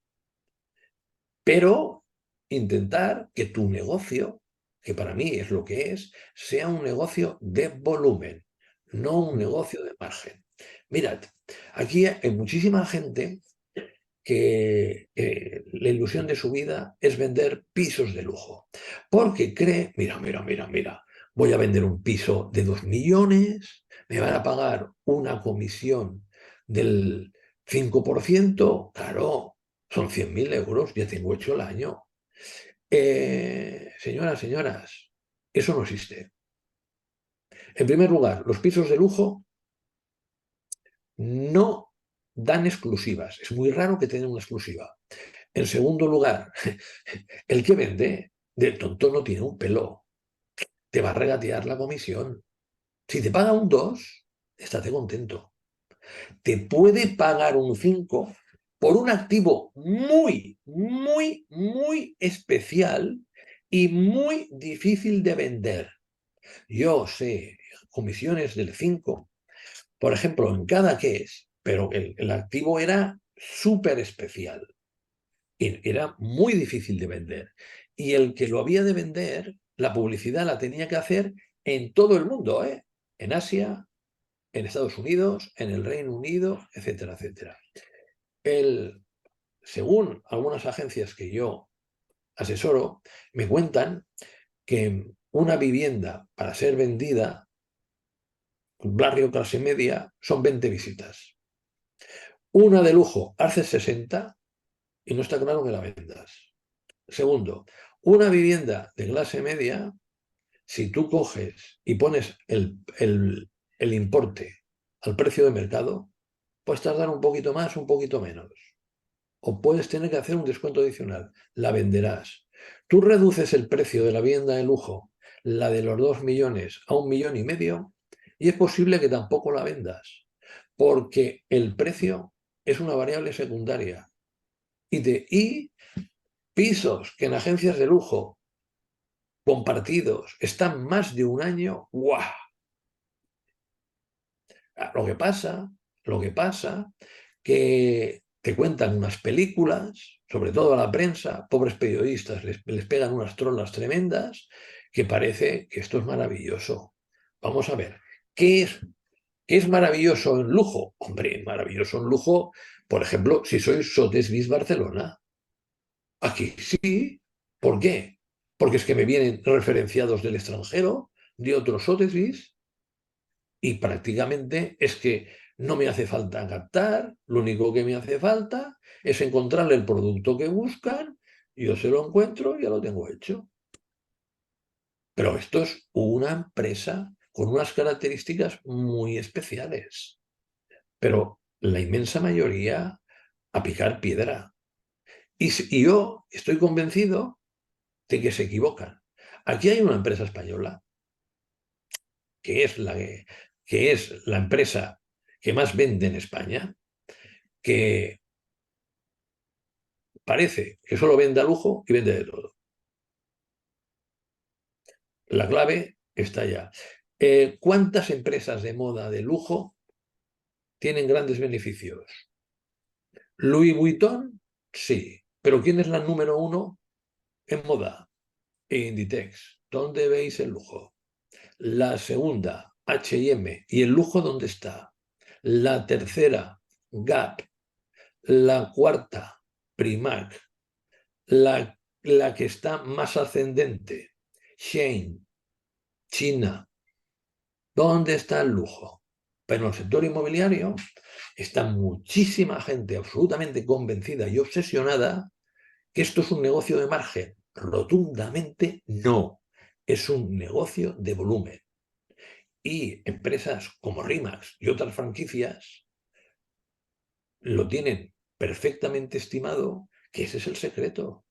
pero intentar que tu negocio, que para mí es lo que es, sea un negocio de volumen, no un negocio de margen. Mirad, aquí hay muchísima gente que la ilusión de su vida es vender pisos de lujo, porque cree, mira, voy a vender un piso de 2 millones, me van a pagar una comisión del 5%, claro, son 100.000 euros, ya tengo hecho el año. Señoras, eso no existe. En primer lugar, los pisos de lujo no dan exclusivas. Es muy raro que tengan una exclusiva. En segundo lugar, el que vende de tonto no tiene un pelo. Te va a regatear la comisión. Si te paga un 2, estate contento. Te puede pagar un 5 por un activo muy especial y muy difícil de vender. Yo sé comisiones del 5, por ejemplo, en cada case, pero el activo era súper especial. Era muy difícil de vender. Y el que lo había de vender, la publicidad la tenía que hacer en todo el mundo, ¿eh? En Asia, en Estados Unidos, en el Reino Unido, etcétera, etcétera. Según algunas agencias que yo asesoro, me cuentan que una vivienda para ser vendida, un barrio clase media, son 20 visitas. Una de lujo hace 60 y no está claro que la vendas. Segundo, una vivienda de clase media, si tú coges y pones el importe al precio de mercado, puedes tardar un poquito más, un poquito menos. O puedes tener que hacer un descuento adicional. La venderás. Tú reduces el precio de la vivienda de lujo, la de los 2 millones, a 1,5 millones, y es posible que tampoco la vendas, porque el precio es una variable secundaria. Y pisos que en agencias de lujo compartidos están más de un año, ¡guau! Lo que pasa, que te cuentan unas películas, sobre todo a la prensa, pobres periodistas, les pegan unas trolas tremendas, que parece que esto es maravilloso. Vamos a ver, ¿qué es maravilloso en lujo? Hombre, maravilloso en lujo, por ejemplo, si sois Sotheby's Barcelona. Aquí sí. ¿Por qué? Porque es que me vienen referenciados del extranjero, de otros Sotheby's, y prácticamente es que no me hace falta captar, lo único que me hace falta es encontrarle el producto que buscan, yo se lo encuentro y ya lo tengo hecho. Pero esto es una empresa con unas características muy especiales. Pero la inmensa mayoría a picar piedra. Y yo estoy convencido de que se equivocan. Aquí hay una empresa española que es la empresa que más vende en España, que parece que solo vende a lujo y vende de todo. La clave está ya. ¿Cuántas empresas de moda de lujo tienen grandes beneficios? Louis Vuitton, sí. Pero ¿quién es la número uno en moda? Inditex. ¿Dónde veis el lujo? La segunda, H&M. ¿Y el lujo dónde está? La tercera, Gap. La cuarta, Primark. La que está más ascendente, Shein, China. ¿Dónde está el lujo? Pero en el sector inmobiliario está muchísima gente absolutamente convencida y obsesionada que esto es un negocio de margen. Rotundamente no. Es un negocio de volumen. Y empresas como Rimax y otras franquicias lo tienen perfectamente estimado, que ese es el secreto.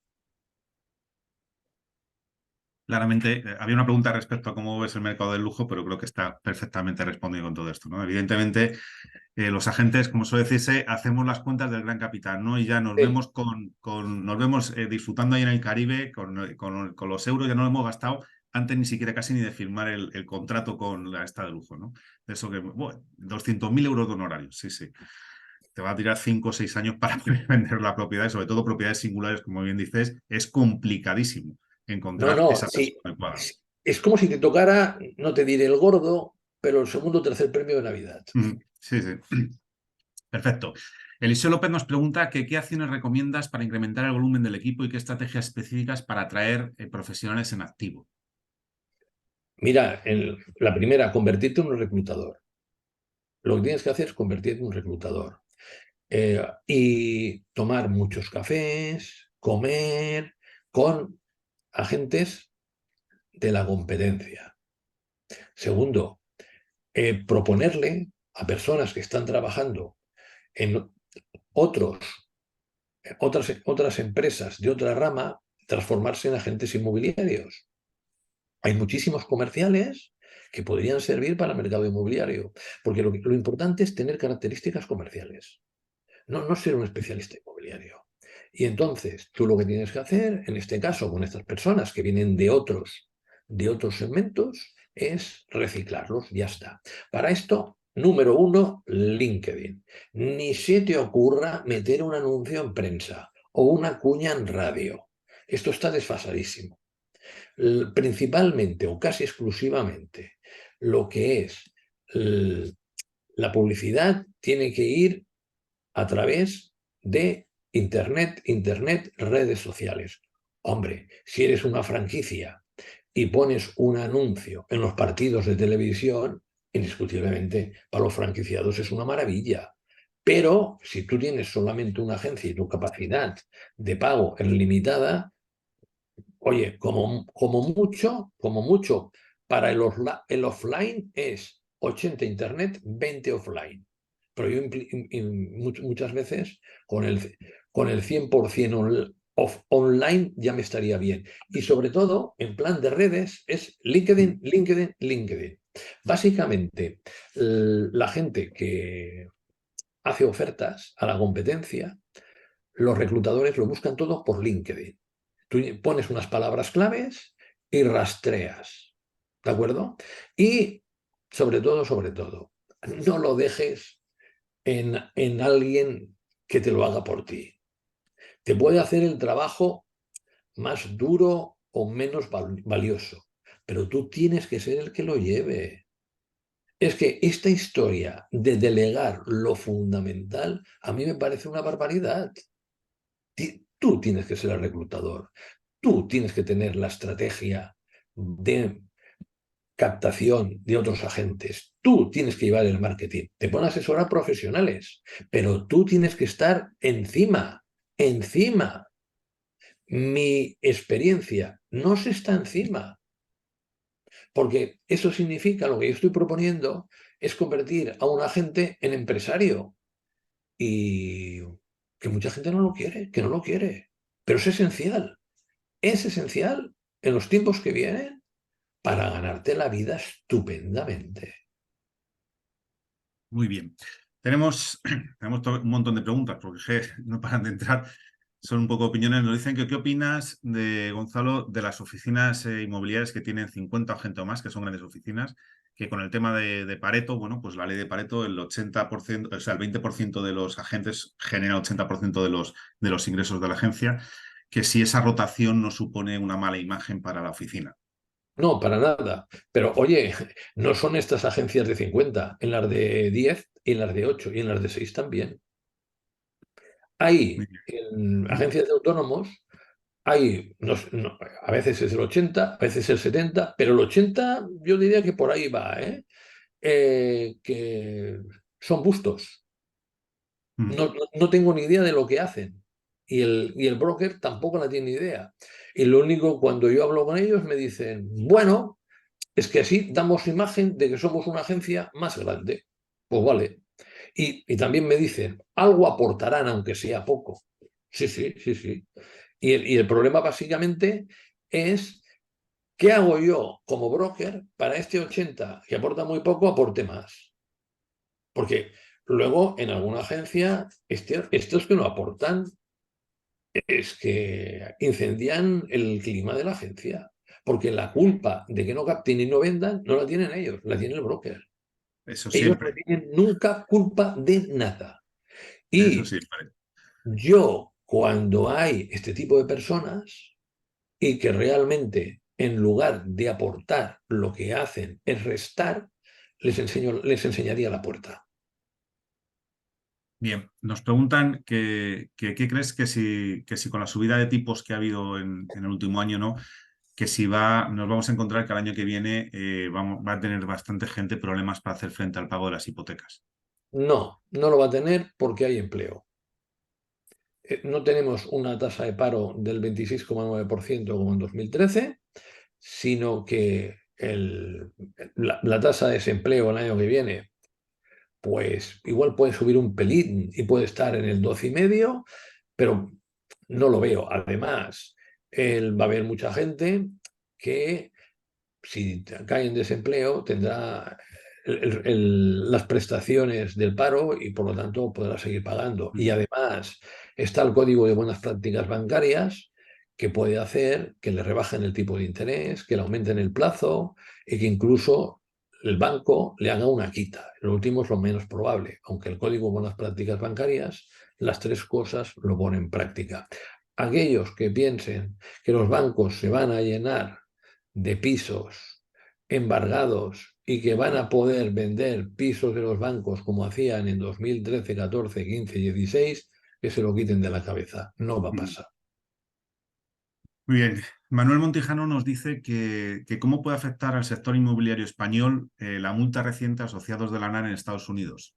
Claramente, había una pregunta respecto a cómo ves el mercado del lujo, pero creo que está perfectamente respondido con todo esto, ¿no? Evidentemente, los agentes, como suele decirse, hacemos las cuentas del gran capitán, ¿no? Y ya nos Sí, vemos nos vemos disfrutando ahí en el Caribe con los euros, ya no lo hemos gastado, antes ni siquiera casi ni de firmar el contrato con la esta de lujo, ¿no? De eso que, bueno, 200.000 euros de honorarios, sí, sí. Te va a tirar 5 o 6 años para poder vender la propiedad, y sobre todo propiedades singulares, como bien dices, es complicadísimo No, encontrar no, esa persona sí. adecuada. Es como si te tocara, no te diré el gordo, pero el segundo o tercer premio de Navidad. Sí, sí. Perfecto. Eliseo López nos pregunta que qué acciones recomiendas para incrementar el volumen del equipo y qué estrategias específicas para atraer profesionales en activo. Mira, la primera, convertirte en un reclutador. Lo que tienes que hacer es convertirte en un reclutador. Y tomar muchos cafés, comer con agentes de la competencia. Segundo, proponerle a personas que están trabajando en otros, otras empresas de otra rama transformarse en agentes inmobiliarios. Hay muchísimos comerciales que podrían servir para el mercado inmobiliario, porque lo importante es tener características comerciales, no ser un especialista inmobiliario. Y entonces, tú lo que tienes que hacer, en este caso, con estas personas que vienen de otros segmentos, es reciclarlos, ya está. Para esto, número uno, LinkedIn. Ni se te ocurra meter un anuncio en prensa o una cuña en radio. Esto está desfasadísimo. Principalmente o casi exclusivamente lo que es la publicidad tiene que ir a través de Internet, redes sociales. Hombre, si eres una franquicia y pones un anuncio en los partidos de televisión, indiscutiblemente para los franquiciados es una maravilla. Pero si tú tienes solamente una agencia y tu capacidad de pago es limitada, oye, como mucho, para el offline es 80 internet, 20 offline. Pero yo muchas veces con el 100% online ya me estaría bien. Y sobre todo, en plan de redes, es LinkedIn, LinkedIn, LinkedIn. Básicamente, la gente que hace ofertas a la competencia, los reclutadores lo buscan todo por LinkedIn. Tú pones unas palabras claves y rastreas, ¿de acuerdo? Y sobre todo, no lo dejes en alguien que te lo haga por ti. Te puede hacer el trabajo más duro o menos valioso, pero tú tienes que ser el que lo lleve. Es que esta historia de delegar lo fundamental a mí me parece una barbaridad. Tú tienes que ser el reclutador. Tú tienes que tener la estrategia de captación de otros agentes. Tú tienes que llevar el marketing. Te pueden asesorar profesionales, pero tú tienes que estar encima, encima. Mi experiencia no se está encima, porque eso significa, lo que yo estoy proponiendo es convertir a un agente en empresario y que mucha gente no lo quiere, que no lo quiere, pero es esencial en los tiempos que vienen para ganarte la vida estupendamente. Muy bien. Tenemos, tenemos un montón de preguntas, porque no paran de entrar. Son un poco opiniones. Nos dicen que qué opinas de, Gonzalo, de las oficinas inmobiliarias que tienen 50 o gente o más, que son grandes oficinas, que con el tema de Pareto, bueno, pues la ley de Pareto, el 80%, o sea, el 20% de los agentes genera 80% de los ingresos de la agencia, que si esa rotación no supone una mala imagen para la oficina. No, para nada. Pero oye, no son estas agencias de 50, en las de 10 y en las de 8 y en las de 6 también. Muy Hay bien. en agencias de autónomos, hay, a veces es el 80, a veces el 70, pero el 80 yo diría que por ahí va, ¿eh? Que son bustos. Mm. No tengo ni idea de lo que hacen. Y el broker tampoco la tiene ni idea. Y lo único, cuando yo hablo con ellos, me dicen, bueno, es que así damos imagen de que somos una agencia más grande. Pues vale. Y también me dicen, algo aportarán, aunque sea poco. Sí, sí, sí, sí. Y el problema básicamente es, ¿qué hago yo como broker para este 80 que aporta muy poco, aporte más? Porque luego en alguna agencia, estos que no aportan es que incendian el clima de la agencia. porque la culpa de que no capten y no vendan no la tienen ellos, la tiene el broker. Eso Ellos no siempre, tienen nunca culpa de nada. eso Y siempre. yo, cuando hay este tipo de personas y que realmente en lugar de aportar lo que hacen es restar, les enseñaría la puerta. Bien, nos preguntan qué crees que si con la subida de tipos que ha habido en el último año, ¿no? Que si nos vamos a encontrar que el año que viene va a tener bastante gente problemas para hacer frente al pago de las hipotecas. No, no lo va a tener porque hay empleo. No tenemos una tasa de paro del 26,9% como en 2013, sino que la tasa de desempleo el año que viene, pues igual puede subir un pelín y puede estar en el 12,5, pero no lo veo. Además, va a haber mucha gente que si cae en desempleo tendrá las prestaciones del paro y por lo tanto podrá seguir pagando. Y Mm, además está el Código de Buenas Prácticas Bancarias que puede hacer que le rebajen el tipo de interés, que le aumenten el plazo y que incluso el banco le haga una quita. Lo último es lo menos probable, aunque el Código de Buenas Prácticas Bancarias las tres cosas lo pone en práctica. Aquellos que piensen que los bancos se van a llenar de pisos embargados y que van a poder vender pisos de los bancos como hacían en 2013, 14, 15 y 16, que se lo quiten de la cabeza. No va a mm. pasar. Muy bien. Manuel Montijano nos dice que cómo puede afectar al sector inmobiliario español la multa reciente a asociados de la ANAR en Estados Unidos.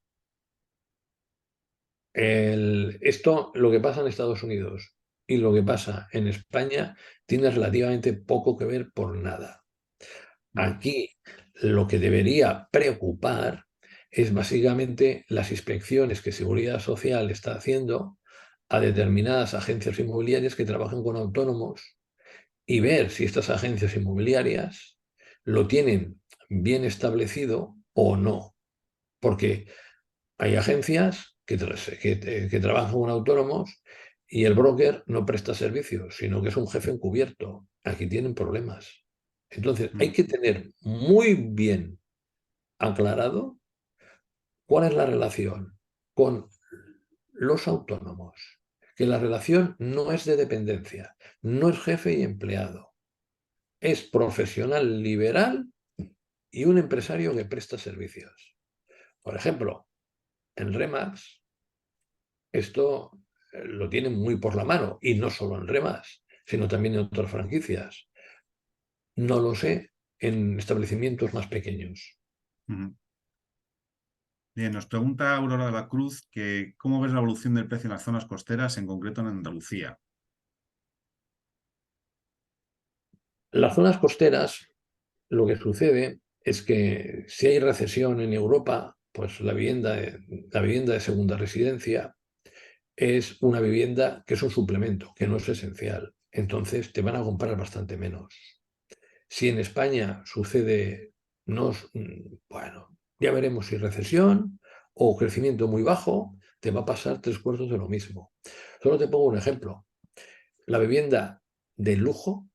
Esto, lo que pasa en Estados Unidos y lo que pasa en España, tiene relativamente poco que ver por nada. Mm, Aquí lo que debería preocupar es básicamente las inspecciones que Seguridad Social está haciendo a determinadas agencias inmobiliarias que trabajan con autónomos y ver si estas agencias inmobiliarias lo tienen bien establecido o no. Porque hay agencias que trabajan con autónomos y el broker no presta servicios, sino que es un jefe encubierto. Aquí tienen problemas. Entonces, hay mm, que tener muy bien aclarado cuál es la relación con los autónomos. Que la relación no es de dependencia, no es jefe y empleado, es profesional liberal y un empresario que presta servicios. Por ejemplo, en Remax esto lo tienen muy por la mano, y no solo en Remax, sino también en otras franquicias. No lo sé en establecimientos más pequeños. mm. Bien, nos pregunta Aurora de la Cruz que cómo ves la evolución del precio en las zonas costeras, en concreto en Andalucía. Las zonas costeras, lo que sucede es que si hay recesión en Europa, pues la vivienda de segunda residencia es una vivienda que es un suplemento, que no es esencial. Entonces te van a comprar bastante menos. Si en España sucede, bueno, ya veremos si recesión o crecimiento muy bajo, te va a pasar tres cuartos de lo mismo. Solo te pongo un ejemplo. La vivienda de lujo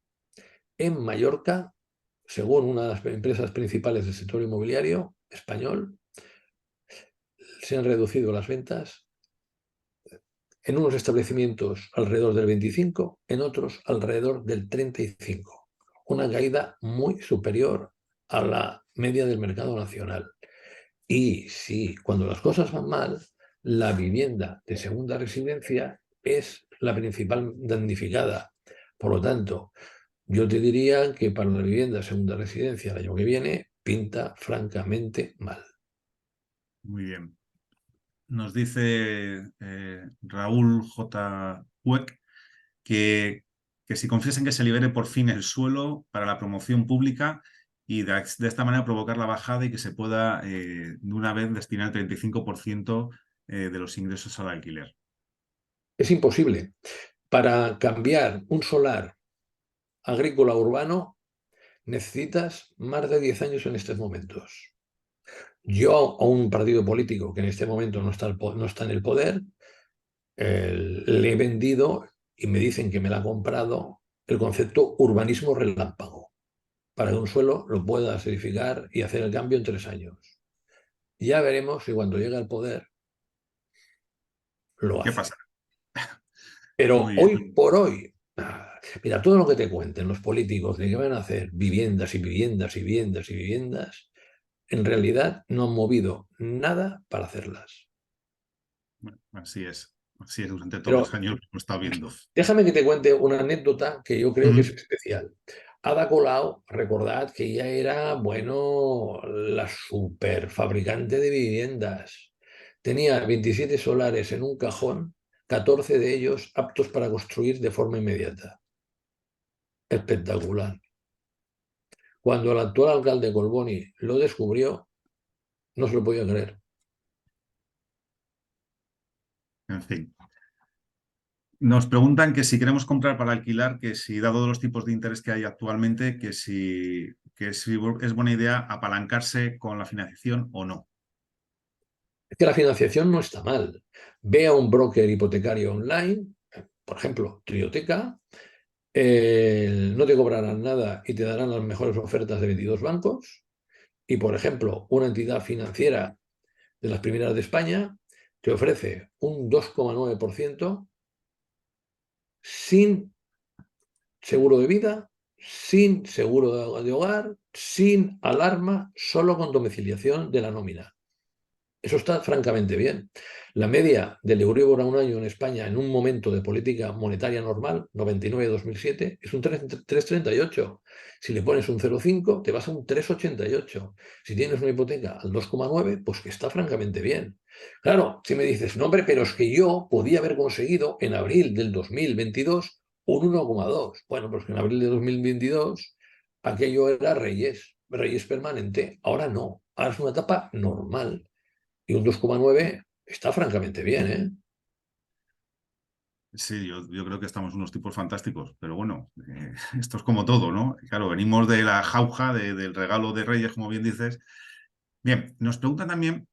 en Mallorca, según una de las empresas principales del sector inmobiliario español, se han reducido las ventas en unos establecimientos alrededor del 25, en otros alrededor del 35. Una caída muy superior a la media del mercado nacional. Y si cuando las cosas van mal, la vivienda de segunda residencia es la principal damnificada. Por lo tanto, yo te diría que para la vivienda de segunda residencia el año que viene pinta francamente mal. Muy bien. Nos dice Raúl J. Hueck que si confiesen que se libere por fin el suelo para la promoción pública y de esta manera provocar la bajada y que se pueda de una vez destinar el 35% de los ingresos al alquiler. Es imposible. Para cambiar un solar agrícola urbano necesitas más de 10 años en estos momentos. Yo a un partido político que en este momento no está en el poder, le he vendido y me dicen que me la ha comprado el concepto urbanismo relámpago. para que un suelo lo puedas edificar y hacer el cambio en 3 años. Ya veremos si cuando llegue al poder lo ¿Qué hace. pasa? Pero Muy hoy bien. por hoy, mira, todo lo que te cuenten los políticos de que van a hacer viviendas y viviendas y viviendas y viviendas, en realidad no han movido nada para hacerlas. Bueno, así es. Así es durante todos los Pero años lo está viendo. déjame que te cuente una anécdota que yo creo que es Ujú. especial. Ada Colau, recordad que ella era, bueno, la super fabricante de viviendas. Tenía 27 solares en un cajón, 14 de ellos aptos para construir de forma inmediata. Espectacular. Cuando el actual alcalde Colboni lo descubrió, no se lo podía creer. En fin. Nos preguntan que si queremos comprar para alquilar, que si, dado los tipos de interés que hay actualmente, que si es buena idea apalancarse con la financiación o no. Es que la financiación no está mal. Ve a un broker hipotecario online, por ejemplo, Trioteca, no te cobrarán nada y te darán las mejores ofertas de 22 bancos. Y, por ejemplo, una entidad financiera de las primeras de España te ofrece un 2,9% sin seguro de vida, sin seguro de hogar, sin alarma, solo con domiciliación de la nómina. Eso está francamente bien. La media del Euribor a un año en España en un momento de política monetaria normal, 99-2007, es un 3,38. Si le pones un 0,5, te vas a un 3,88. Si tienes una hipoteca al 2,9, pues que está francamente bien. Claro, si me dices, no, hombre, pero es que yo podía haber conseguido en abril del 2022 un 1,2. Bueno, pues que en abril de 2022 aquello era Reyes permanente. Ahora no, ahora es una etapa normal. Y un 2,9 está francamente bien, ¿eh? Sí, yo creo que estamos unos tipos fantásticos, pero bueno, esto es como todo, ¿no? Claro, venimos de la jauja, del regalo de Reyes, como bien dices. Bien, nos preguntan también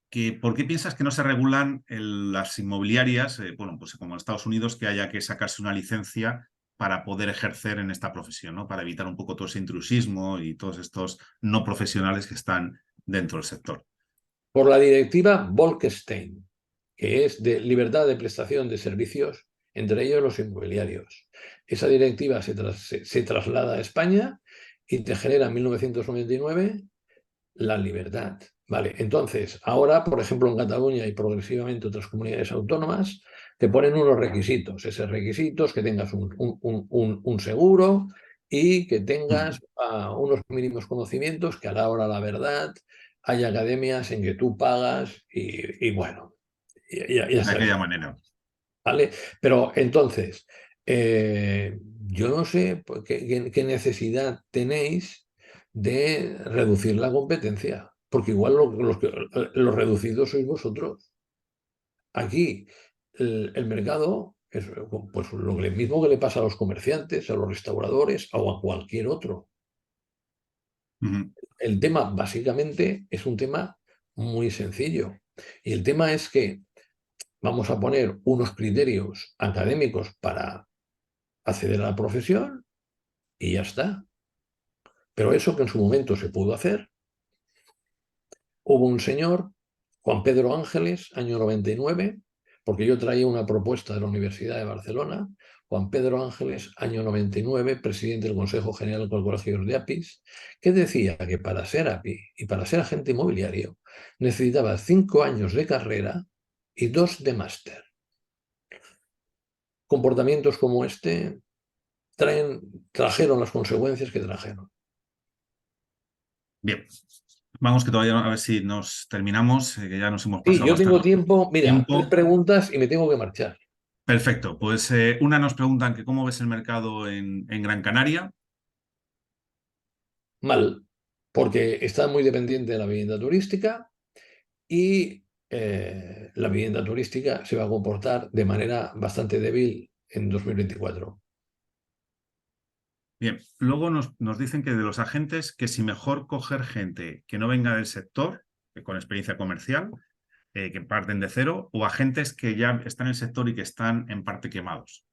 que por qué piensas que no se regulan las inmobiliarias, bueno, pues como en Estados Unidos, que haya que sacarse una licencia para poder ejercer en esta profesión, ¿no? Para evitar un poco todo ese intrusismo y todos estos no profesionales que están dentro del sector. Por la directiva Bolkestein, que es de libertad de prestación de servicios, entre ellos los inmobiliarios. Esa directiva se traslada a España y te genera en 1999 la libertad. Vale, entonces, ahora, por ejemplo, en Cataluña y progresivamente otras comunidades autónomas, te ponen unos requisitos. Esos requisitos, que tengas un seguro y que Mm. tengas unos mínimos conocimientos, que a la hora la verdad hay academias en que tú pagas y bueno, ya De está aquella bien, manera. ¿vale? Pero entonces, yo no sé pues, qué necesidad tenéis de reducir la competencia, porque igual los reducidos sois vosotros. Aquí el mercado es pues, lo mismo que le pasa a los comerciantes, a los restauradores o a cualquier otro. Ujú. El tema básicamente es un tema muy sencillo. Y el tema es que vamos a poner unos criterios académicos para acceder a la profesión y ya está. Pero eso que en su momento se pudo hacer, hubo un señor, Juan Pedro Ángeles, año 99, porque yo traía una propuesta de la Universidad de Barcelona, Juan Pedro Ángeles, año 99, presidente del Consejo General de Colegios de APIs, que decía que para ser API y para ser agente inmobiliario necesitaba 5 años de carrera y 2 de máster. Comportamientos como este trajeron las consecuencias que trajeron. Bien, vamos que todavía a ver si nos terminamos, que ya nos hemos Sí, pasado yo tengo bastante tiempo, mira, 3 tiempo. preguntas y me tengo que marchar. Perfecto, pues una nos preguntan que cómo ves el mercado en Gran Canaria. Mal, porque está muy dependiente de la vivienda turística y la vivienda turística se va a comportar de manera bastante débil en 2024. Bien, luego nos dicen que de los agentes, que si mejor coger gente que no venga del sector, con experiencia comercial, que parten de cero, o agentes que ya están en el sector y que están en parte quemados.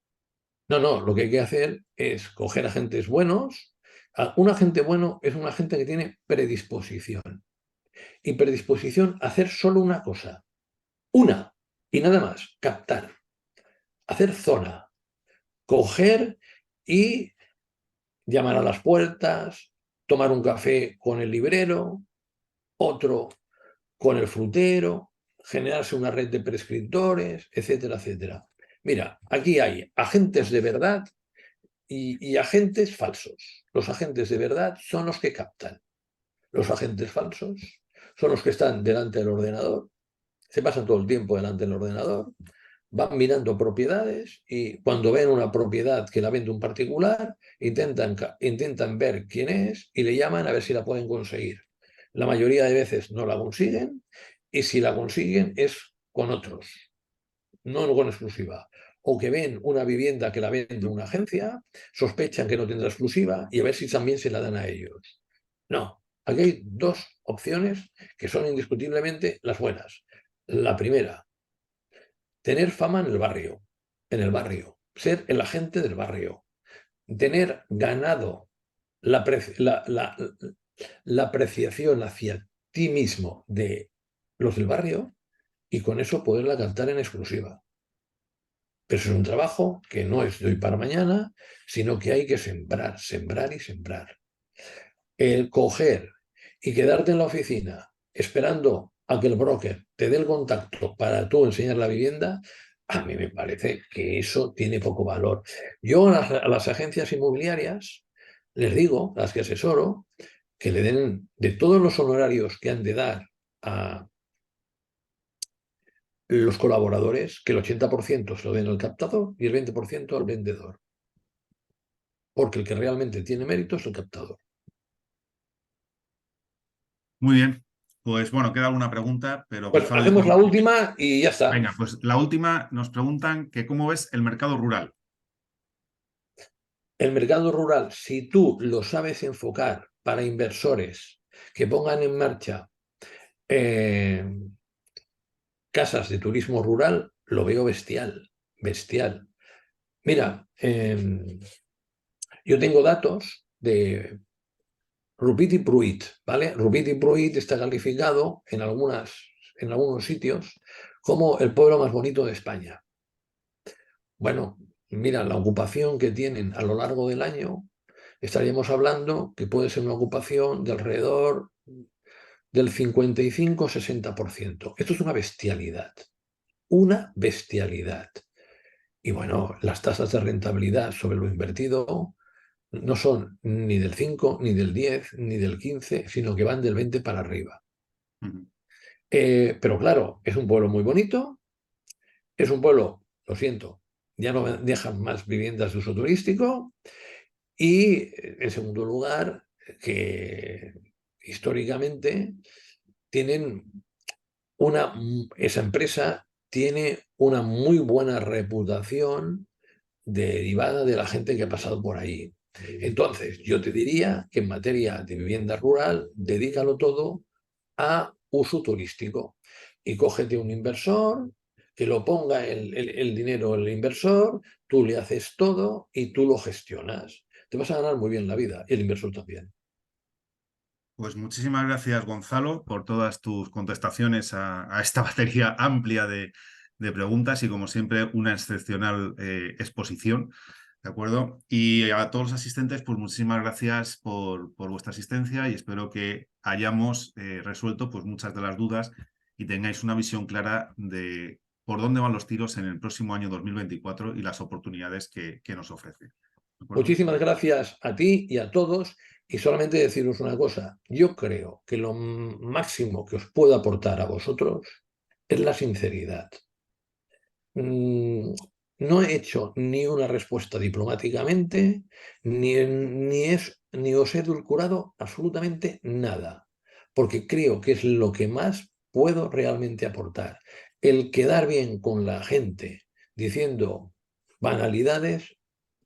No, no, lo que hay que hacer es coger agentes buenos, Un agente bueno es un agente que tiene predisposición. Y predisposición a hacer solo una cosa. Una. Y nada más. Captar. Hacer zona. Coger y llamar a las puertas, tomar un café con el librero, otro con el frutero, generarse una red de prescriptores, etcétera, etcétera. Mira, aquí hay agentes de verdad y agentes falsos. Los agentes de verdad son los que captan. Los agentes falsos son los que están delante del ordenador, se pasan todo el tiempo delante del ordenador, van mirando propiedades y cuando ven una propiedad que la vende un particular, intentan ver quién es y le llaman a ver si la pueden conseguir. La mayoría de veces no la consiguen y si la consiguen es con otros, no con exclusiva. O que ven una vivienda que la vende una agencia, sospechan que no tendrá exclusiva y a ver si también se la dan a ellos. No, aquí hay dos opciones que son indiscutiblemente las buenas. La primera, tener fama en el barrio, ser el agente del barrio, tener ganado la, la apreciación hacia ti mismo de los del barrio y con eso poderla cantar en exclusiva. Pero eso es un trabajo que no es de hoy para mañana, sino que hay que sembrar, sembrar y sembrar. El coger y quedarte en la oficina esperando a que el broker te dé el contacto para tú enseñar la vivienda, a mí me parece que eso tiene poco valor. Yo a las agencias inmobiliarias les digo, las que asesoro, que le den de todos los honorarios que han de dar a los colaboradores, que el 80% se lo den al captador y el 20% al vendedor. Porque el que realmente tiene mérito es el captador. Muy bien. Pues bueno, queda alguna pregunta, pero Pues Gonzalo, yo hacemos creo la que... última y ya está. Venga, pues la última nos preguntan que cómo ves el mercado rural. El mercado rural, si tú lo sabes enfocar para inversores que pongan en marcha eh, casas de turismo rural, lo veo bestial, bestial. Mira, yo tengo datos de Rupit y Pruit, ¿vale? Rupit y Pruit está calificado en algunos sitios como el pueblo más bonito de España. Bueno, mira, la ocupación que tienen a lo largo del año, estaríamos hablando que puede ser una ocupación de alrededor del 55-60%. Esto es una bestialidad, una bestialidad. Y bueno, las tasas de rentabilidad sobre lo invertido no son ni del 5, ni del 10, ni del 15, sino que van del 20 para arriba. Ujú. Pero claro, es un pueblo muy bonito, es un pueblo, lo siento, ya no dejan más viviendas de uso turístico y, en segundo lugar, que históricamente tienen esa empresa tiene una muy buena reputación derivada de la gente que ha pasado por ahí. Entonces, yo te diría que en materia de vivienda rural, dedícalo todo a uso turístico y cógete un inversor que lo ponga el dinero el inversor, tú le haces todo y tú lo gestionas. Te vas a ganar muy bien la vida y el inversor también. Pues muchísimas gracias, Gonzalo, por todas tus contestaciones a esta batería amplia de preguntas y, como siempre, una excepcional exposición. ¿De acuerdo? Y a todos los asistentes, pues muchísimas gracias por vuestra asistencia y espero que hayamos resuelto pues, muchas de las dudas y tengáis una visión clara de por dónde van los tiros en el próximo año 2024 y las oportunidades que nos ofrece. ¿De acuerdo? Muchísimas gracias a ti y a todos. Y solamente deciros una cosa, yo creo que lo máximo que os puedo aportar a vosotros es la sinceridad. No he hecho ni una respuesta diplomáticamente, ni os he edulcorado absolutamente nada, porque creo que es lo que más puedo realmente aportar. El quedar bien con la gente diciendo banalidades,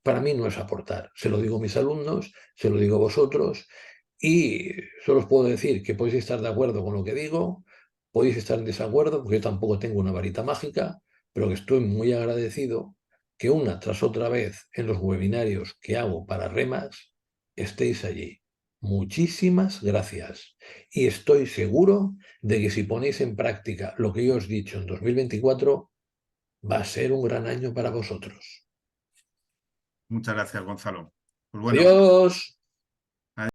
para mí no es aportar. Se lo digo a mis alumnos, se lo digo a vosotros, y solo os puedo decir que podéis estar de acuerdo con lo que digo, podéis estar en desacuerdo, porque yo tampoco tengo una varita mágica, pero que estoy muy agradecido que una tras otra vez en los webinarios que hago para REMAX estéis allí. Muchísimas gracias. Y estoy seguro de que si ponéis en práctica lo que yo os he dicho en 2024, va a ser un gran año para vosotros. Muchas gracias, Gonzalo. Pues bueno. Adiós.